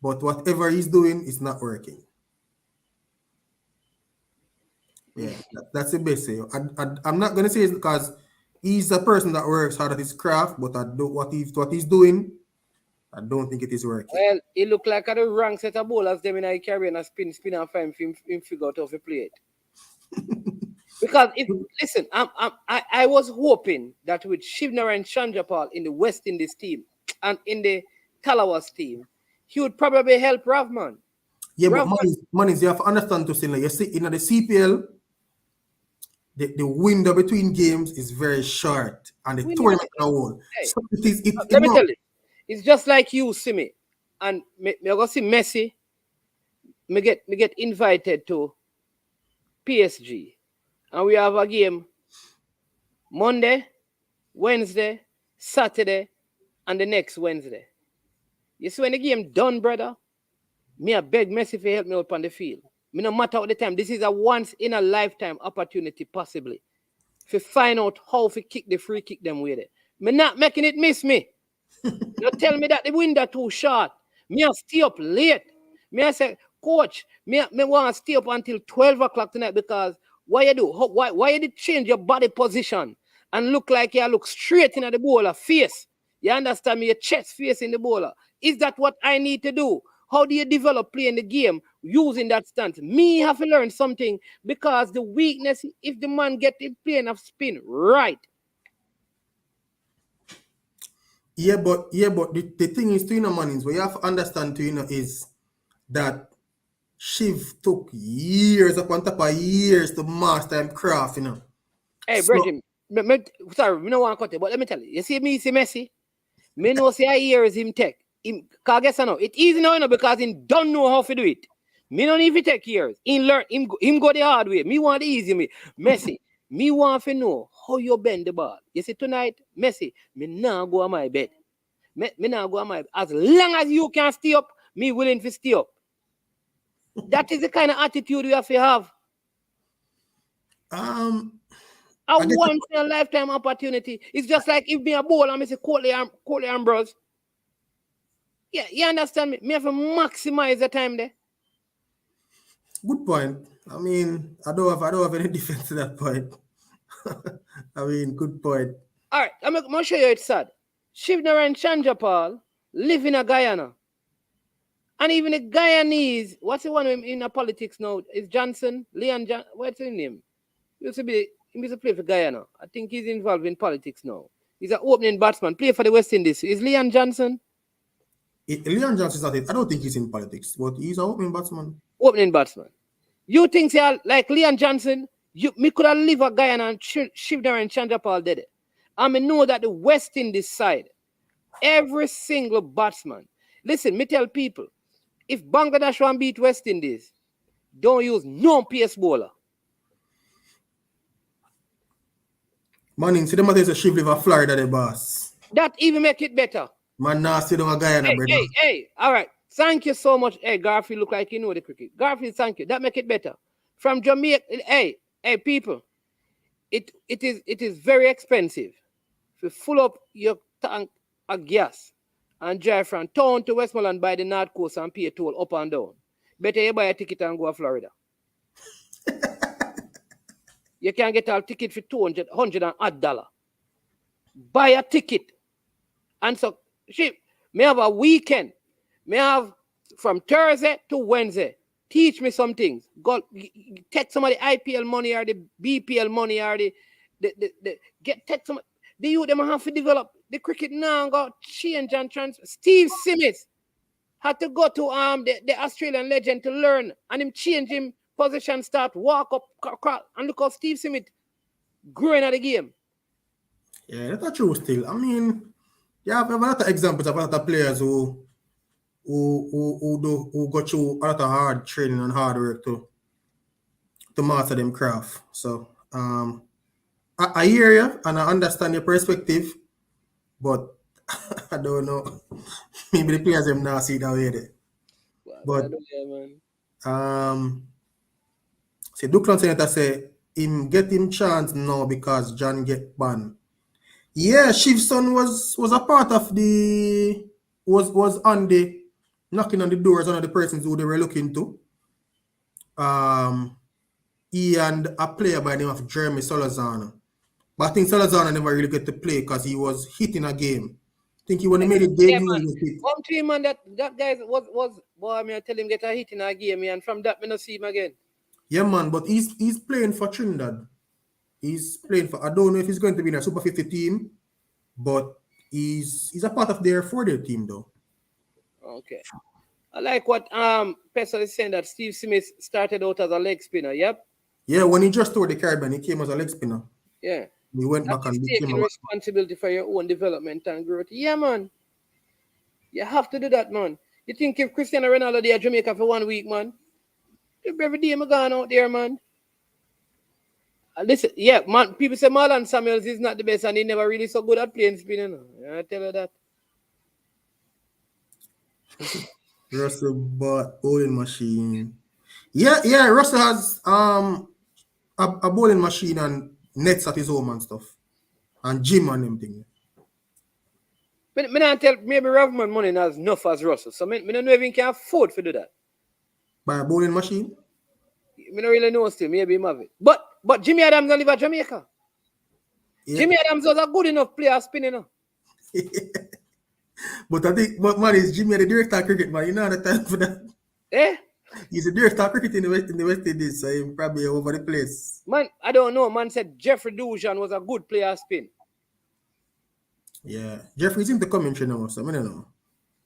Speaker 6: but whatever he's doing is not working. Yeah, that's the best say. I'm not gonna say it's because he's a person that works hard at his craft, but what he's doing, I don't think it is working.
Speaker 5: Well, he look like a wrong set of bowlers them in a carry and a spin and find him figure out how to play it. Because listen, I was hoping that with Shivnara and Chandrapal in the West Indies team and in the Talawas team, he would probably help Ravman.
Speaker 6: Yeah, but man, you have to understand to say, like, you see, in the CPL, the window between games is very short, and the tournament now whole.
Speaker 5: Hey,
Speaker 6: So it is.
Speaker 5: let me tell you, it's just like you see me, and me go see Messi. Me get invited to PSG, and we have a game Monday, Wednesday, Saturday, and the next Wednesday. You see when the game done, brother, me I beg Messi for help me out on the field. Me no matter what the time, this is a once in a lifetime opportunity, possibly, to find out how to kick the free kick them with it. Me not making it miss me. You tell me that the window too short. Me I stay up late. Me I say, coach, me want to stay up until 12 o'clock tonight because why you do? Why you did change your body position and look like you look straight in the bowler face? You understand me? Your chest face in the bowler. Is that what I need to do? How do you develop playing the game using that stance? Me have to learn something because the weakness, if the man get the plane of spin right.
Speaker 6: Yeah, but the thing is, man, is what you have to understand, is that Shiv took years upon top of years to master him craft,
Speaker 5: Hey,
Speaker 6: So-
Speaker 5: Bridget, sorry, me no want to cut it, but let me tell you. You see me, see Messi? Me know say years him take. Cause guess I know. It's easy now, because he don't know how to do it. Me don't even take years. Him learn, him go the hard way. Me want the easy me. Messi, me want to know how you bend the ball. You see tonight, Messi, me now go on my bed. Me now go on my bed. As long as you can stay up, me willing to stay up. That is the kind of attitude you have to have. A
Speaker 6: guess-
Speaker 5: once in a lifetime opportunity. It's just like if me a bowler and me say Courtney Ambrose. Yeah, you understand me? Me have to maximize the time there.
Speaker 6: Good point. I mean, I don't have any defense to that point. I mean, good point.
Speaker 5: All right, I'm gonna show you it's sad. Shivnarine Chandrapal live in a Guyana. And even the Guyanese, what's the one in the politics now? Is Johnson? What's his name? He used to play for Guyana. I think he's involved in politics now. He's an opening batsman, play for the West Indies. Is Leon Johnson?
Speaker 6: Leon Johnson is not it. I don't think he's in politics, but he's an opening batsman.
Speaker 5: Opening batsman. You think like Leon Johnson, me could have lived a Guyana and Shivnarine Chandrapal did it. I know that the West Indies side, every single batsman. Listen, me tell people, if Bangladesh want beat West Indies, don't use no pace bowler.
Speaker 6: Man, see them as a Shiv live a Florida, the boss.
Speaker 5: That even make it better.
Speaker 6: Man, now see them a Guyana, brother.
Speaker 5: Hey, all right. Thank you so much. Hey, Garfield look like you know the cricket. Garfield, thank you. That make it better. From Jamaica, hey, people, it is very expensive to fill up your tank of gas and drive from town to Westmoreland by the North Coast and pay a toll up and down. Better you buy a ticket and go to Florida. You can get a ticket for $200. Buy a ticket. And so, may have a weekend. May have from Thursday to Wednesday. Teach me some things. Go take some of the IPL money or the BPL money or take some. The youth them have to develop the cricket now. Got change and transfer. Steve Smith had to go to the Australian legend to learn, and him change him position, start walk up, and look how Steve Smith growing at the game.
Speaker 6: Yeah, that's true. Still, I mean, yeah, we have a lot of examples of a lot of players who go through a lot of hard training and hard work to master them craft. So I hear you and I understand your perspective, but I don't know. Maybe the players them not see that way there. But see, Duclan Senator say him get him chance now because John get banned. Yeah, Shivson was a part of the was on the knocking on the doors, one of the persons who they were looking to. He and a player by the name of Jeremy Solazano. But I think Solazano never really get to play because he was hit in a game. I think he when he made it debut.
Speaker 5: Come to him and that guy was boy, I mean, I tell him get a hit in a game, and from that, I not see him again.
Speaker 6: Yeah, man, but he's playing for Trinidad. He's playing for, I don't know if he's going to be in a Super 50 team, but he's a part of their 4-day team though.
Speaker 5: Okay. I like what Pestle is saying that Steve Smith started out as a leg spinner. Yep.
Speaker 6: Yeah, when he just toured the Caribbean, he came as a leg spinner.
Speaker 5: Yeah.
Speaker 6: He went
Speaker 5: That
Speaker 6: back and
Speaker 5: is
Speaker 6: became
Speaker 5: taking
Speaker 6: a
Speaker 5: responsibility for your own development and growth. Yeah, man. You have to do that, man. You think if Cristiano Ronaldo there at Jamaica for 1 week, man? Every day I'm gone out there, man. Listen, yeah, man. People say Marlon Samuels is not the best, and he never really so good at playing spin. I tell you that.
Speaker 6: Russell bowling machine. Yeah. Russell has a bowling machine and nets at his home and stuff, and gym and them things.
Speaker 5: Me not tell maybe Ravman money not as enough as Russell, so me don't know if he can afford to do that.
Speaker 6: By a bowling machine.
Speaker 5: Me don't really know still. Maybe him have it, but Jimmy Adams don't live at Jamaica.
Speaker 6: Yeah.
Speaker 5: Jimmy Adams was a good enough player spinning.
Speaker 6: But I think, man, is Jimmy the director of cricket, man? You know the time for that.
Speaker 5: Eh?
Speaker 6: He's the director of cricket in the West Indies, so he's probably over the place.
Speaker 5: Man, I don't know. Man said Jeffrey Dujan was a good player spin.
Speaker 6: Yeah, Jeffrey's in the commentary now, so I don't know.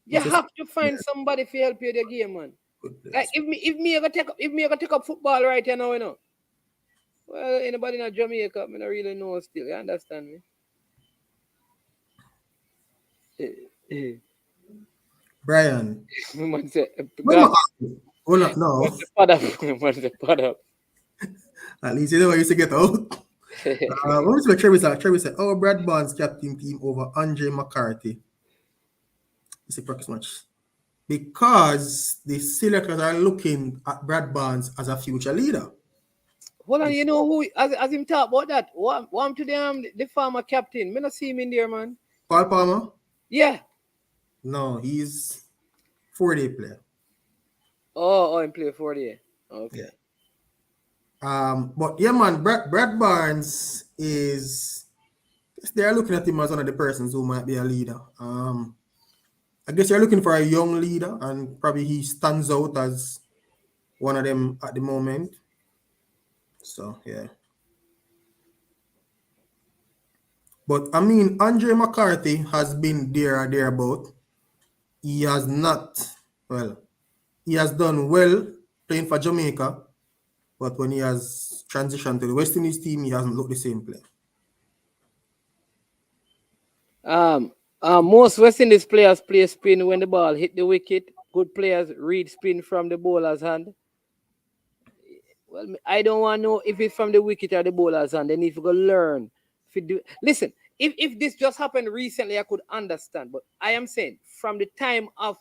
Speaker 5: You have to find somebody to help you the game, man. Like if me ever take up football right here now, you know. Well, anybody in Jamaica, I don't really know still. You understand me?
Speaker 6: Brian.
Speaker 5: Man say,
Speaker 6: No. At least you know I used to get out. Let me see what Trevor said. Oh, Brad Barnes captain team over Andre McCarthy. It's a practice match. Because the selectors are looking at Brad Barnes as a future leader.
Speaker 5: Hold on, you know who, as him talk about that, what to the former captain? Me not see him in there, man.
Speaker 6: Paul Palmer?
Speaker 5: Yeah.
Speaker 6: No, he's 4-day player.
Speaker 5: Oh, he play 4-day. Okay.
Speaker 6: Yeah. But yeah, man, Brad Barnes is, they're looking at him as one of the persons who might be a leader. I guess you're looking for a young leader, and probably he stands out as one of them at the moment. So, yeah. But, I mean, Andre McCarthy has been there or thereabout. He has not, well, he has done well playing for Jamaica, but when he has transitioned to the West Indies team, he hasn't looked the same player.
Speaker 5: Most West Indies players play spin when the ball hit the wicket. Good players read spin from the bowler's hand. Well, I don't want to know if it's from the wicket or the bowler's hand. They need to go learn. Listen, if this just happened recently, I could understand. But I am saying from the time of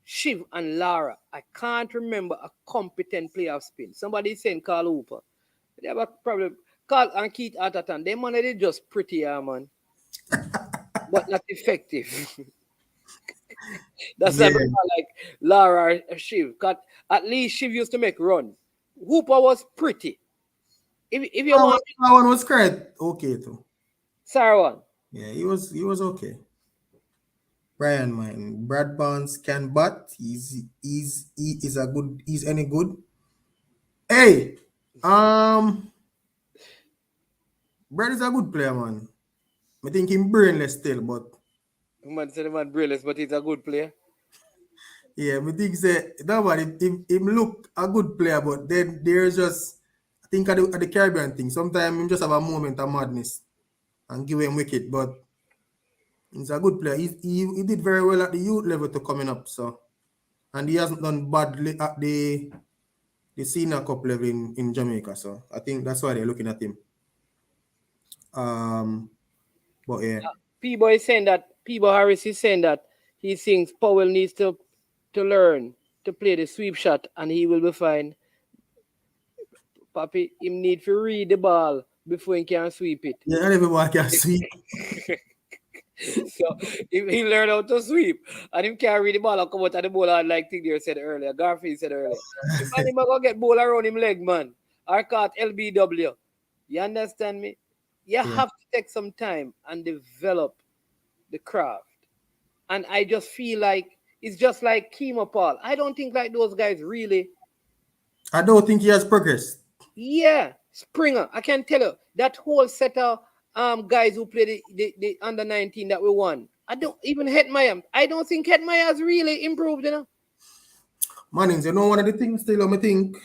Speaker 5: Shiv and Lara, I can't remember a competent player of spin. Somebody is saying Carl Hooper. They have a problem. Carl and Keith Atherton, they man, they just prettier, man. But not effective. That's like Lara or Shiv. At least Shiv used to make runs. Hooper was pretty. If you want,
Speaker 6: that one was correct. Okay too.
Speaker 5: Sorry, one.
Speaker 6: Yeah, he was okay. Brian, man, Brad Barnes can bat. He's any good. Hey, Brad is a good player, man. I think him brainless still, but
Speaker 5: man said the man brainless, but he's a good player.
Speaker 6: Yeah, I think him look a good player, but then there's just, I think at the Caribbean thing, sometimes him just have a moment of madness and give him wicket, but he's a good player. He did very well at the youth level to coming up, so, and he hasn't done badly at the senior cup level in Jamaica, so I think that's why they're looking at him. But yeah.
Speaker 5: P-Boy Harris is saying that he thinks Powell needs to learn to play the sweep shot and he will be fine. Papi, him need to read the ball before he can sweep it.
Speaker 6: Yeah, everyone can sweep.
Speaker 5: So if he learn how to sweep and him can read the ball and come out of the ball like Tigger said earlier, Garfield said earlier. And him go get ball around him leg, man. Or caught LBW. You understand me? You have to take some time and develop the craft. And I just feel like it's just like Kemo Paul. I don't think like those guys really.
Speaker 6: I don't think he has progressed.
Speaker 5: Yeah, Springer. I can tell you that whole set of guys who play the under 19 that we won. I don't even Hetmeyer. I don't think Hetmeyer has really improved, you know.
Speaker 6: Mannings, you know one of the things still I think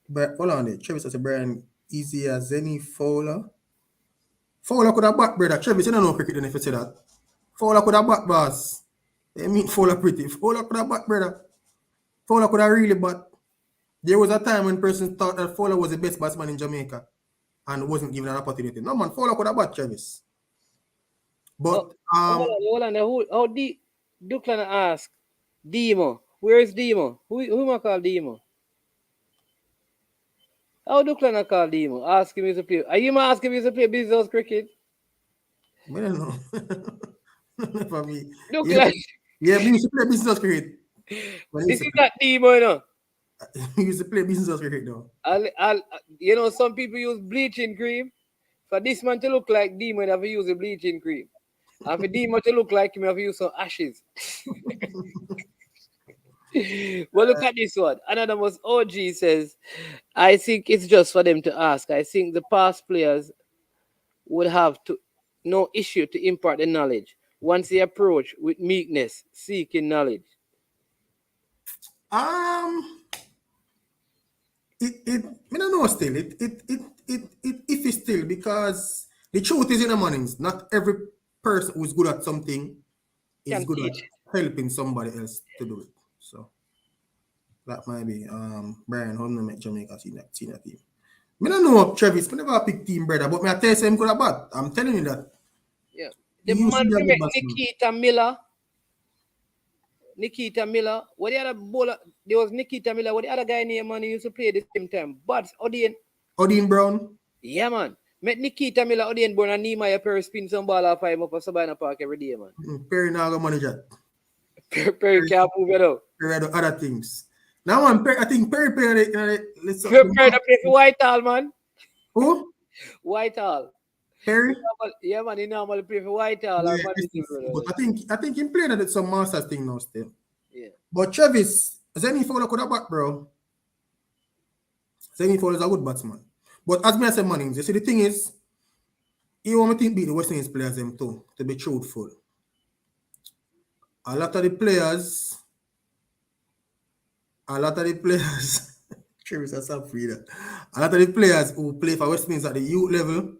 Speaker 6: But hold on there. Travis says, Brian, easy as any Fowler. Fowler could have bat, brother. Travis, you don't know cricket then if you say that. Fowler could have bat, boss. They mean Fowler pretty. Fowler could have bat, brother. Fowler could have really bat. There was a time when person thought that Fowler was the best batsman in Jamaica and wasn't given an opportunity. No, man, Fowler could have bat, Travis. But,
Speaker 5: hold on. How Duckland ask Demo? Where is Demo? Who am I call Demo? How Duckland call Demo? Ask him if he play. Are you asking him if he play business cricket?
Speaker 6: I don't know. For me.
Speaker 5: Duckland.
Speaker 6: Yeah, we used to play business cricket.
Speaker 5: This is not Demo, you know.
Speaker 6: We used to play business cricket though.
Speaker 5: You know, some people use bleaching cream. For this man to look like Demo, you have to use a bleaching cream. And for Demo to look like him, you have to use some ashes. Well, look at this one. Anonymous OG says, I think it's just for them to ask. I think the past players would have no issue to impart the knowledge once they approach with meekness, seeking knowledge.
Speaker 6: I don't know still. It if it's still because the truth is in the mornings. Not every person who's good at something is good at helping somebody else to do it. So that might be Brian Holman make Jamaica see that team. I don't know Travis, I never pick team brother, but I tell you him good at bat. I'm telling you that.
Speaker 5: Yeah. The man who make Nikita Miller. What the other bowler? There was Nikita Miller. What the other guy named man used to play at the same time? But
Speaker 6: Odin Brown.
Speaker 5: Yeah, man. Met Nikita Miller, Odin Brown, and Nehemiah Perry spin some ball off him up for Sabina Park every day, man.
Speaker 6: Perry now go manager.
Speaker 5: Perry can't move it out.
Speaker 6: Perry do other things. Now I think Perry played
Speaker 5: Perry play for Whitehall, man.
Speaker 6: Who?
Speaker 5: Whitehall.
Speaker 6: Perry?
Speaker 5: Yeah, man, he normally play for Whitehall.
Speaker 6: Yeah, but I think he played at some Masters thing now still.
Speaker 5: Yeah.
Speaker 6: But Travis, Zenny Fowler could have bat, bro. Zenny Fowler is a good batsman. But as me I said, Mannings, you see the thing is, you want me to beat the West Indies players them too, to be truthful. A lot of the players, Travis is a lot of the players who play for West Indies at the youth level,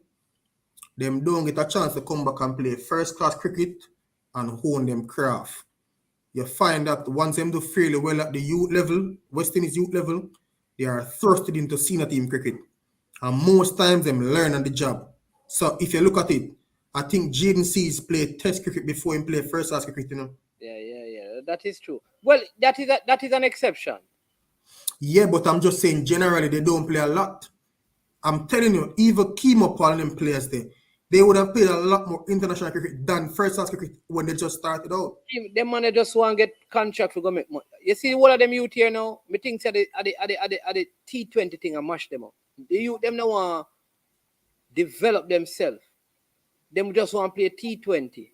Speaker 6: them don't get a chance to come back and play first-class cricket and hone them craft. You find that once them do fairly well at the youth level, West Indies youth level, they are thrusted into senior team cricket. And most times them learn on the job. So if you look at it, I think Jaden Seas played test cricket before he played first-class cricket, you know.
Speaker 5: Yeah. That is true. Well, that is an exception.
Speaker 6: Yeah, but I'm just saying generally they don't play a lot. I'm telling you, even Kimo Paul and them players there, they would have played a lot more international cricket than first-class cricket when they just started out.
Speaker 5: Them man just want to get contract to go make money. You see all of them youth here now, me think at the T20 thing and mash them up. The youth them now want to develop themselves. Them just want to play T20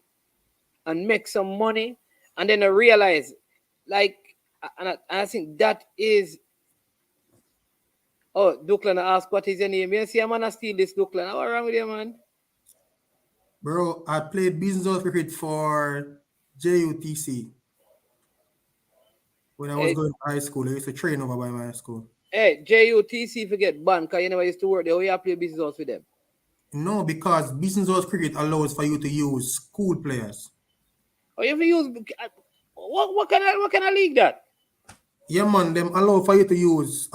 Speaker 5: and make some money, and then I realize, like, and I think that is. Oh, Duckland asked what is your name? You see a man steal this Duckland. What's wrong with you, man?
Speaker 6: Bro, I played business cricket for JUTC. When I was going to high school, I used to train over by my school.
Speaker 5: Hey, JUTC forget ban, because you never used to work there. We have to play business house with them.
Speaker 6: No, because business house cricket allows for you to use school players.
Speaker 5: Oh, you have to use what kind of league that?
Speaker 6: Yeah, man, them allow for you to use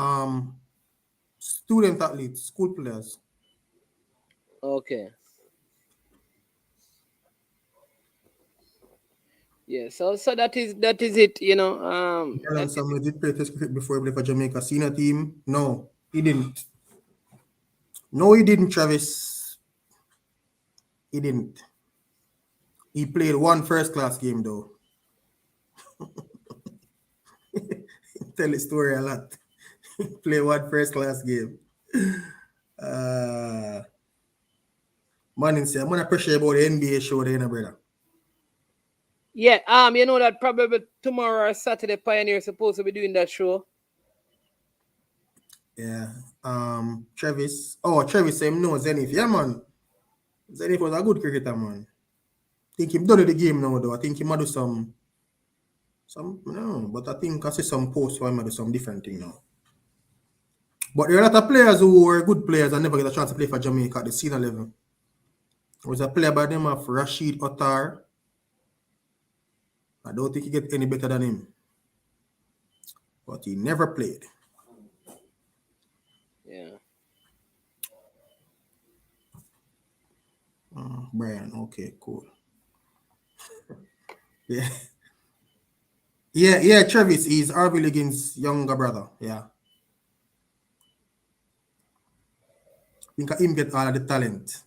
Speaker 6: student athletes, school players.
Speaker 5: Okay. Yeah, so that is it, you know.
Speaker 6: Someone did play test cricket before he played for Jamaica senior team. No, he didn't. No, he didn't, Travis. He didn't. He played one first-class game, though. Tell the story a lot. Play one first-class game. Man, say, I'm going to pressure about the NBA show there, you know, brother.
Speaker 5: Yeah, you know that probably tomorrow or Saturday, Pioneer supposed to be doing that show.
Speaker 6: Yeah. Travis. Oh, Travis said him know Zenith. Yeah, man. Zenith was a good cricketer, man. I think him done the game now, though. I think he might do some, no, but I think I see some posts for him do some different thing now. But there are a lot of players who were good players and never get a chance to play for Jamaica at the senior level. There was a player by the name of Rashid Ottar. I don't think he get any better than him. But he never played.
Speaker 5: Yeah.
Speaker 6: Brian, okay, cool. Yeah. Yeah, Travis is Harvey Liggins' younger brother. Yeah. I think him get all of the talent.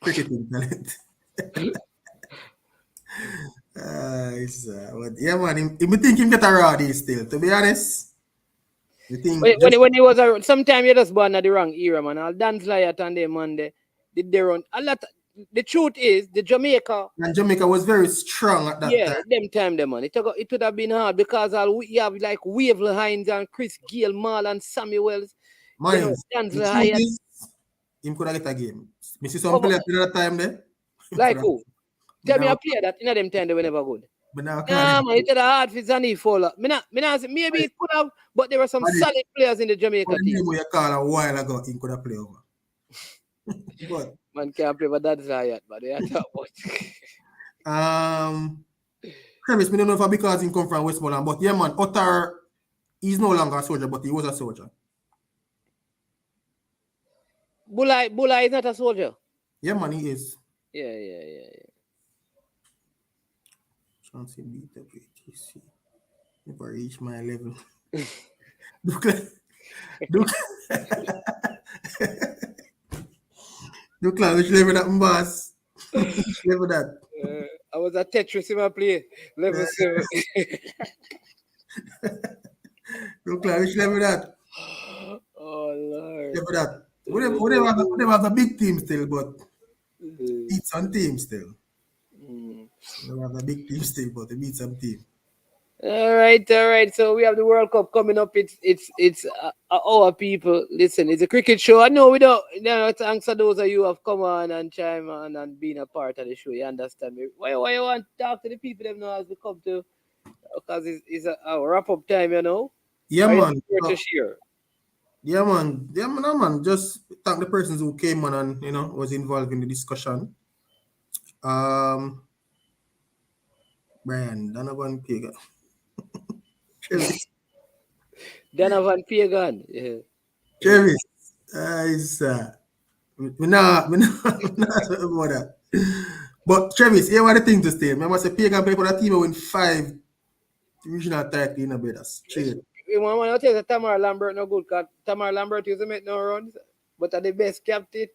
Speaker 6: Cricketing talent. But yeah, man, I think him get a rowdy still, to be honest. You think
Speaker 5: When he was around, sometimes you just born at the wrong era, man. I'll dance like on the Monday. Did they run a lot? The truth is, the Jamaica.
Speaker 6: And Jamaica was very strong at that time.
Speaker 5: Them time, them man. It would have been hard because you have like Waverly Hines and Chris Gayle, Marlon Samuels.
Speaker 6: Mine,
Speaker 5: Dance
Speaker 6: the
Speaker 5: like
Speaker 6: truth is, him could have get a game. Me see some players at that time there.
Speaker 5: like who? Tell me a player that in them time they were never good.
Speaker 6: But now
Speaker 5: Man, it was hard for Zanny Fowler. Maybe it could have, but there were some solid players in the Jamaica team.
Speaker 6: you call a while ago, he could have played over. But
Speaker 5: Man can't play, but that's Zayat, but they are talk about.
Speaker 6: Travis, we don't know if because he come from Westmoreland, but yeah, man, Ottar, he's no longer a soldier, but he was a soldier.
Speaker 5: Bulai is not a soldier.
Speaker 6: Yeah, man, he is.
Speaker 5: Yeah.
Speaker 6: Chance beat up ATC. Never reach my level. Look like which level that boss? Which level that?
Speaker 5: I was a Tetris in my play. Level 7.
Speaker 6: Look like which level that?
Speaker 5: Oh Lord.
Speaker 6: Level that. We never have a big team still, but beat some team still. We have a big team still, but they beat some team.
Speaker 5: All right. So we have the World Cup coming up. It's our people. Listen, it's a cricket show. I know we don't. Thanks to those of you who have come on and chime on and been a part of the show. You understand me? Why you want to talk to the people them now as we come to? Because it's a wrap up time, you know.
Speaker 6: Yeah, man.
Speaker 5: To share.
Speaker 6: Yeah, man. Just thank the persons who came on and was involved in the discussion. Brian Donovan Pagan.
Speaker 5: Donovan Pagan. Yeah.
Speaker 6: Travis. We're not about that. But Travis, here what the thing to stay. Remember, say Pagan play for that team win 5 regional title in the brothers.
Speaker 5: You want to tell Tamara Lambert no good because Tamara Lambert used to make no runs, but are the best captain.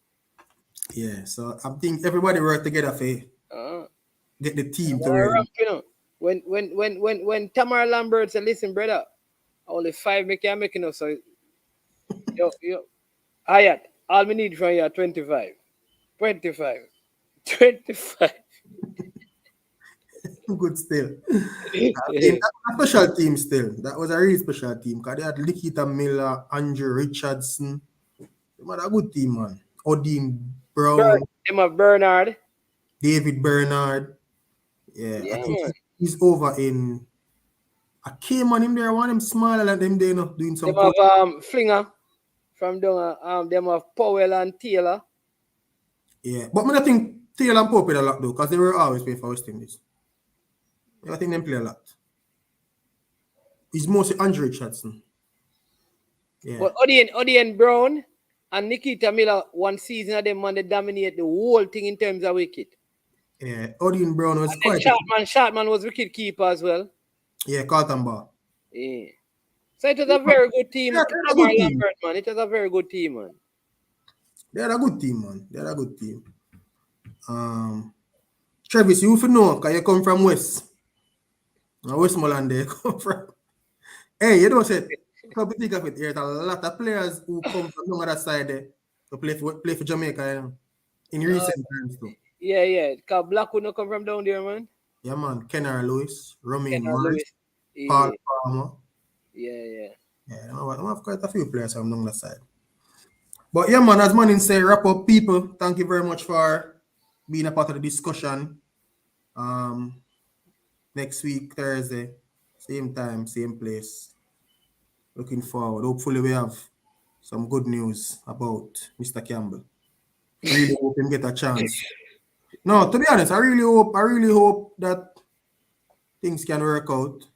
Speaker 6: Yeah, so I think everybody work together for get the team to win.
Speaker 5: You know, when Tamara Lambert said, "Listen, brother, only 5 make you make enough." So, yo, Hayat, all we need from you are 25.
Speaker 6: Good still. That was a special team still. That was a really special team because they had Nikita Miller, Andrew Richardson. They had a good team, man. Odin Brown.
Speaker 5: Bernard.
Speaker 6: David Bernard. Yeah, I think
Speaker 5: man.
Speaker 6: he's over in. I came on him there. I want him smaller than them. They doing some.
Speaker 5: Them have Flinger from down. Them have Powell and Taylor.
Speaker 6: Yeah, but I think Taylor and Pope played a lot though, because they were always playing for West Indies. I think they play a lot. It's mostly Andrew Richardson. Yeah.
Speaker 5: But Odin Brown and Nikita Miller, one season of them, man, they dominate the whole thing in terms of wicket.
Speaker 6: Yeah, Odin Brown was
Speaker 5: and
Speaker 6: quite.
Speaker 5: Shartman was wicket keeper as well.
Speaker 6: Yeah, Carlton Bar.
Speaker 5: Yeah. So it was a very good team.
Speaker 6: Yeah, a good team.
Speaker 5: Man. It was a very good team, man.
Speaker 6: They're a good team, man. They're a good team. Travis, you know, because you come from West. Westmoreland, they come from. Hey, you don't say. Come think of it. There's a lot of players who come from the other side there to play for Jamaica, in recent times too.
Speaker 5: Yeah. Because Black would not come from down there, man.
Speaker 6: Yeah, man. Kenner Lewis, Romain Morris, Paul Palmer.
Speaker 5: Yeah.
Speaker 6: Yeah, I have quite a few players from down that side. But yeah, man, as Manning say, wrap up, people. Thank you very much for being a part of the discussion. Next week, Thursday, same time, same place. Looking forward. Hopefully we have some good news about Mr. Campbell. Really hope him get a chance. No, to be honest, I really hope that things can work out.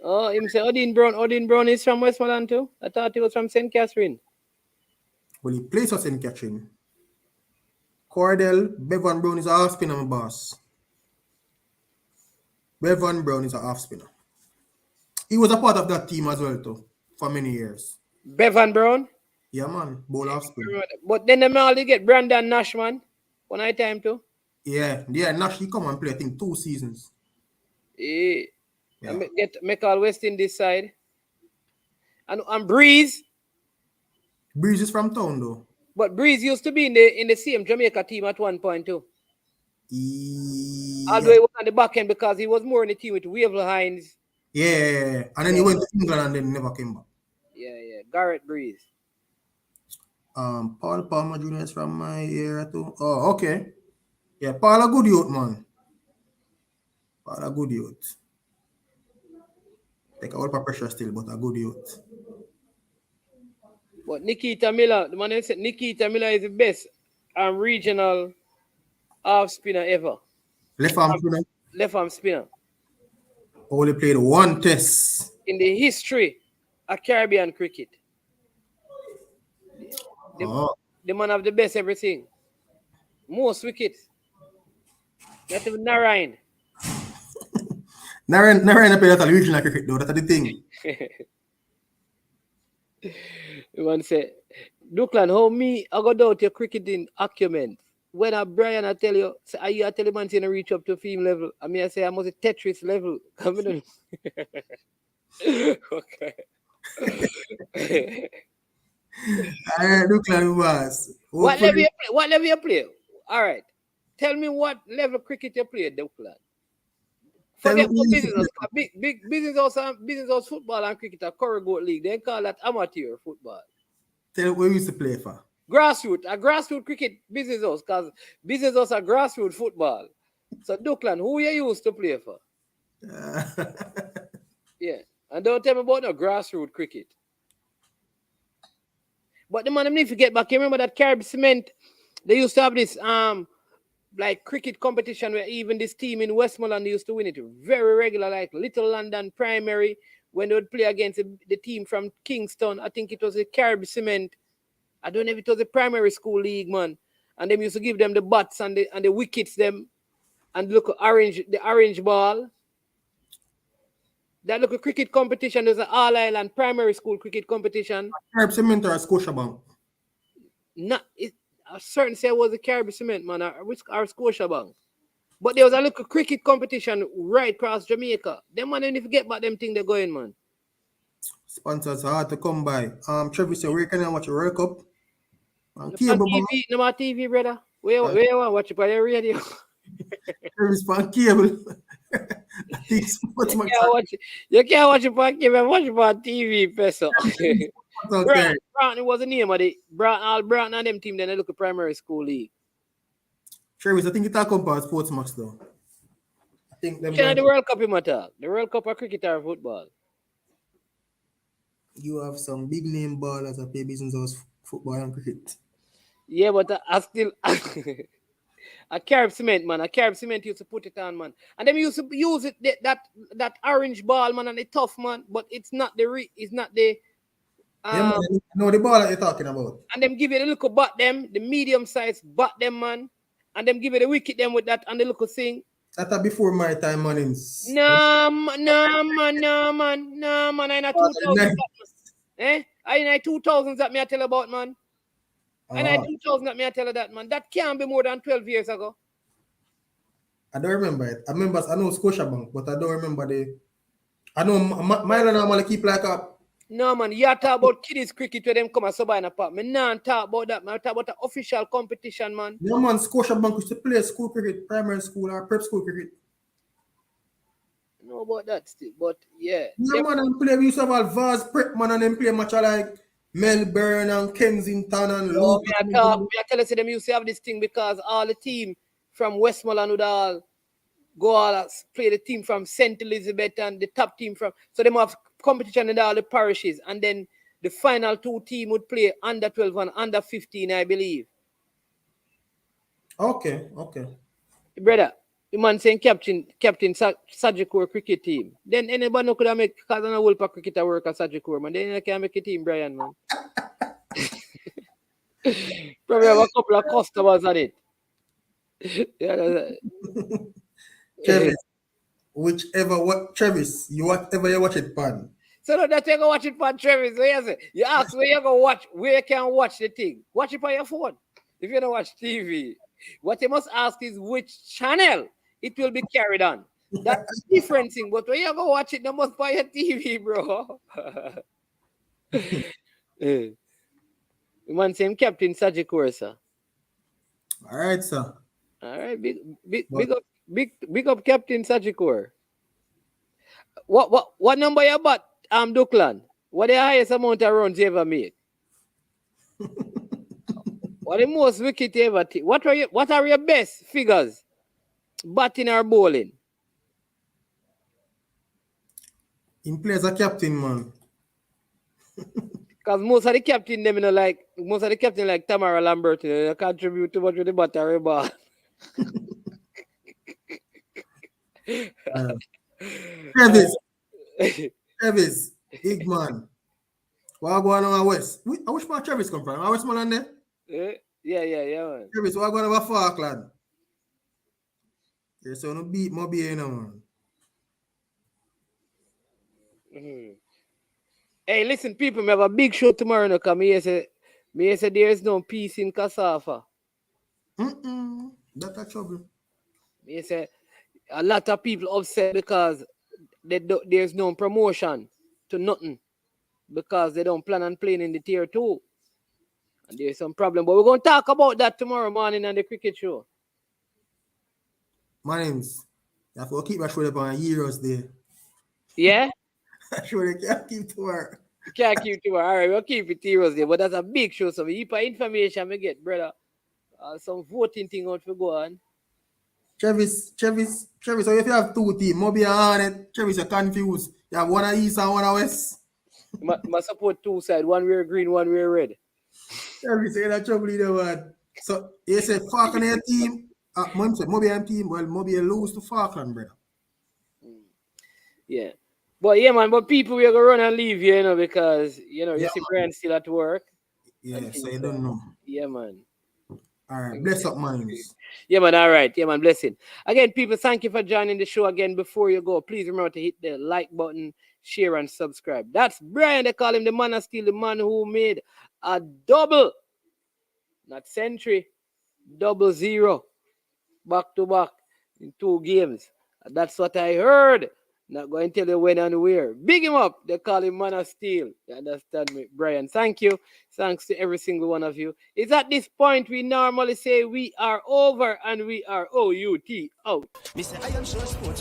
Speaker 5: Oh, him say Odin Brown is from Westmoreland too. I thought he was from St. Catherine.
Speaker 6: Well, he plays us in catching. Cordell, Bevan Brown is a half spinner, my boss. Bevan Brown is a half spinner. He was a part of that team as well, too, for many years.
Speaker 5: Bevan Brown.
Speaker 6: Yeah, man, bowl half spinner.
Speaker 5: But then they only get Brandon Nash, man. One night time too.
Speaker 6: Yeah, Nash, he come and play, I think, 2 seasons.
Speaker 5: Yeah.
Speaker 6: Yeah.
Speaker 5: Make all West Indies side. And Breeze.
Speaker 6: Breeze is from town, though.
Speaker 5: But Breeze used to be in the same Jamaica team at one point too.
Speaker 6: Yeah.
Speaker 5: Although he was on the back end because he was more in the team with Waverly Hines.
Speaker 6: Yeah. And then he went to England and then never came back.
Speaker 5: Yeah. Garrett Breeze.
Speaker 6: Paul Palmer Jr. is from my area too. Oh, okay. Yeah, Paul a good youth, man. Paul a good youth. Take a lot of pressure still, but a good youth.
Speaker 5: But Nikita Miller, the man said Nikita Miller is the best regional half spinner ever.
Speaker 6: Left arm spinner.
Speaker 5: Left arm spinner.
Speaker 6: Only played 1 test
Speaker 5: in the history of Caribbean cricket. The man have the best everything. Most wickets. Not even Narayan.
Speaker 6: Narayan played that regional cricket though. That's the thing.
Speaker 5: The man say, Duckland, how me I got out your cricketing acumen? When Brian I tell you, say, I tell the man to reach up to film level. I mean I say I must a Tetris level. Okay.
Speaker 6: Duckland was.
Speaker 5: What level you play? All right. Tell me what level cricket you play, Duckland. Forget about business. Big business house football and cricket are Corrigoat League. They call that amateur football.
Speaker 6: Tell me where you used to play for.
Speaker 5: Grassroots cricket business house, because business house are grassroots football. So Duckland, who you used to play for? Yeah. And don't tell me about no grassroots cricket. But the man, I need to get back. You remember that Carib Cement? They used to have this like cricket competition where even this team in Westmoreland used to win it very regular, like Little London Primary, when they would play against the team from Kingston. I think it was a Carib Cement. I don't know if it was a primary school league, man. And them used to give them the bats and the wickets them and look at the orange ball. That look a cricket competition. There's an All Island primary school cricket competition.
Speaker 6: Carib Cement or Scotiabank?
Speaker 5: I certain say it was a Carib Cement, man, or Scotiabank. But there was a little cricket competition right across Jamaica. Them man don't even forget about them thing they're going, man.
Speaker 6: Sponsors are hard to come by. Travis, where can I watch a World Cup? On
Speaker 5: cable, no more TV, brother. Where you want to watch it by your radio?
Speaker 6: Travis on cable. You
Speaker 5: can't watch it on cable. Watch it on TV, person.
Speaker 6: Okay.
Speaker 5: Broughton was the name of the Broughton and them team. Then they look at primary school league.
Speaker 6: Travis, I think you talk about sports match though. I think them
Speaker 5: the World Cup in matter. The World Cup of cricket or football.
Speaker 6: You have some big name ballers that play business house football and cricket.
Speaker 5: Yeah, but I still a Carib Cement, man. A Carib Cement used to put it on, man. And them used to use it that orange ball, man, and it's tough, man. But it's not the
Speaker 6: yeah, man, know the ball that you're talking about.
Speaker 5: And them give you the little bat them, the medium size bat them, man. And them give you the wicket them with that and the little thing.
Speaker 6: That's before my time, man.
Speaker 5: No, man. I'm not 2000s. I'm not 2000s that me I tell about, man. I'm not 2000s that me I tell you that, man. That can't be more than 12 years ago.
Speaker 6: I don't remember it. I know Scotiabank, but I don't remember I know Milo normally keep like a.
Speaker 5: No, man, you talk about kiddies cricket where them come and sub in a park. Me not talk about that, man. I talk about the official competition, man.
Speaker 6: No, man, Scotiabank used to play school cricket, primary school or prep school cricket.
Speaker 5: I know about that still, but yeah.
Speaker 6: No, man, and play, we used to have Vaz prep, man, and then play match like Melbourne and Kensington and
Speaker 5: Luton. I tell you, them used to have this thing because all the team from Westmoreland would all go all play the team from St. Elizabeth and the top team from, so them have competition in all the parishes, and then the final 2 teams would play under 12 and under 15, I believe.
Speaker 6: Okay.
Speaker 5: Brother, the man saying captain Sajikor cricket team. Then anybody no could have make, because I know Wolper cricketer work at Sajikor, man. Then I can make a team, Brian, man. Probably have a couple of customers on it.
Speaker 6: Travis, Travis, whatever you watch it, pan.
Speaker 5: So no, that you go watch it for Travis. You ask where you go watch, where you can watch the thing. Watch it on your phone. If you don't watch TV. What you must ask is which channel it will be carried on. That's the different thing. But when you go watch it, you must buy a TV, bro. The man saying Captain Sajikor, sir.
Speaker 6: All right, sir.
Speaker 5: All right, big up Captain Sajikor. What number you bought, Duckland? What the highest amount of runs you ever made? What the most wicket you ever take? What are your best figures? Batting or bowling?
Speaker 6: In plays a captain, man.
Speaker 5: Because most of the captain like Tamara Lambert, they contribute too much with the battery ball.
Speaker 6: Travis, big man. What going on West? I wish my Travis come from. I West man there.
Speaker 5: Yeah, man.
Speaker 6: Travis, what going on Falkland? Yeah, so no beat more be man.
Speaker 5: Mm-hmm. Hey, listen, people, we have a big show tomorrow. No, come here. Say there is no peace in Kasafa.
Speaker 6: That's a trouble.
Speaker 5: Me say a lot of people upset because there's no promotion to nothing because they don't plan on playing in the tier 2. And there's some problem. But we're going to talk about that tomorrow morning on the cricket show.
Speaker 6: My name's. You have to keep my show up on Euros there.
Speaker 5: Yeah?
Speaker 6: Sure, they can't keep to work.
Speaker 5: Can't keep to work. All right, we'll keep it Euros there. But that's a big show. So heap of information we get, brother. Some voting thing out to go on.
Speaker 6: Travis, so if you have 2 teams, maybe on it, Travis, you're confused. You have one East and one West.
Speaker 5: I support 2 sides. One wear green, one wear red.
Speaker 6: Travis, you're in trouble either, man. So, you say Falcon your team. Maybe I'm team, well, maybe you lose to Falcon, brother.
Speaker 5: Yeah. But yeah, man, but people will go run and leave you, you know, because, you know, you see Brian still at work.
Speaker 6: Yeah, so you don't know.
Speaker 5: Yeah, man.
Speaker 6: All right, bless up, minds.
Speaker 5: Yeah, man, all right. Yeah, man, blessing. Again, people, thank you for joining the show again. Before you go, please remember to hit the like button, share, and subscribe. That's Brian. They call him the man of steel, the man who made a double, not century, 0-0, back-to-back in 2 games. That's what I heard. Not going to tell you when and where. Big him up. They call him Man of Steel. You understand me? Brian, thank you. Thanks to every single one of you. It's at this point we normally say we are over and we are OUT out.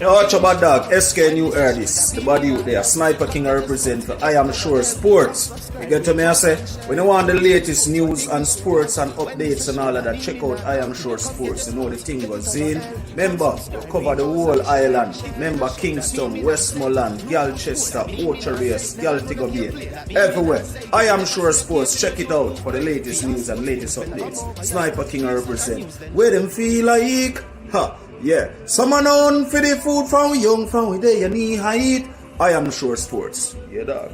Speaker 7: Yo, watch about dog. SK New heard this. The body out there. Sniper King I represent for I Am Sure Sports. You get to me, I say, when you want the latest news and sports and updates and all of that, check out I Am Sure Sports. You know the thing goes in. Remember, cover the whole island. Remember Kingston, Westmoreland, Galchester, Ocho-Race, Galtigo Bay. Everywhere. I Am Sure Sports. Check it out for the latest news and latest updates. Sniper King I represent. Where them feel like? Yeah. Someone on for the food from we young, from we day and knee height. I Am Sure Sports. Yeah, dog.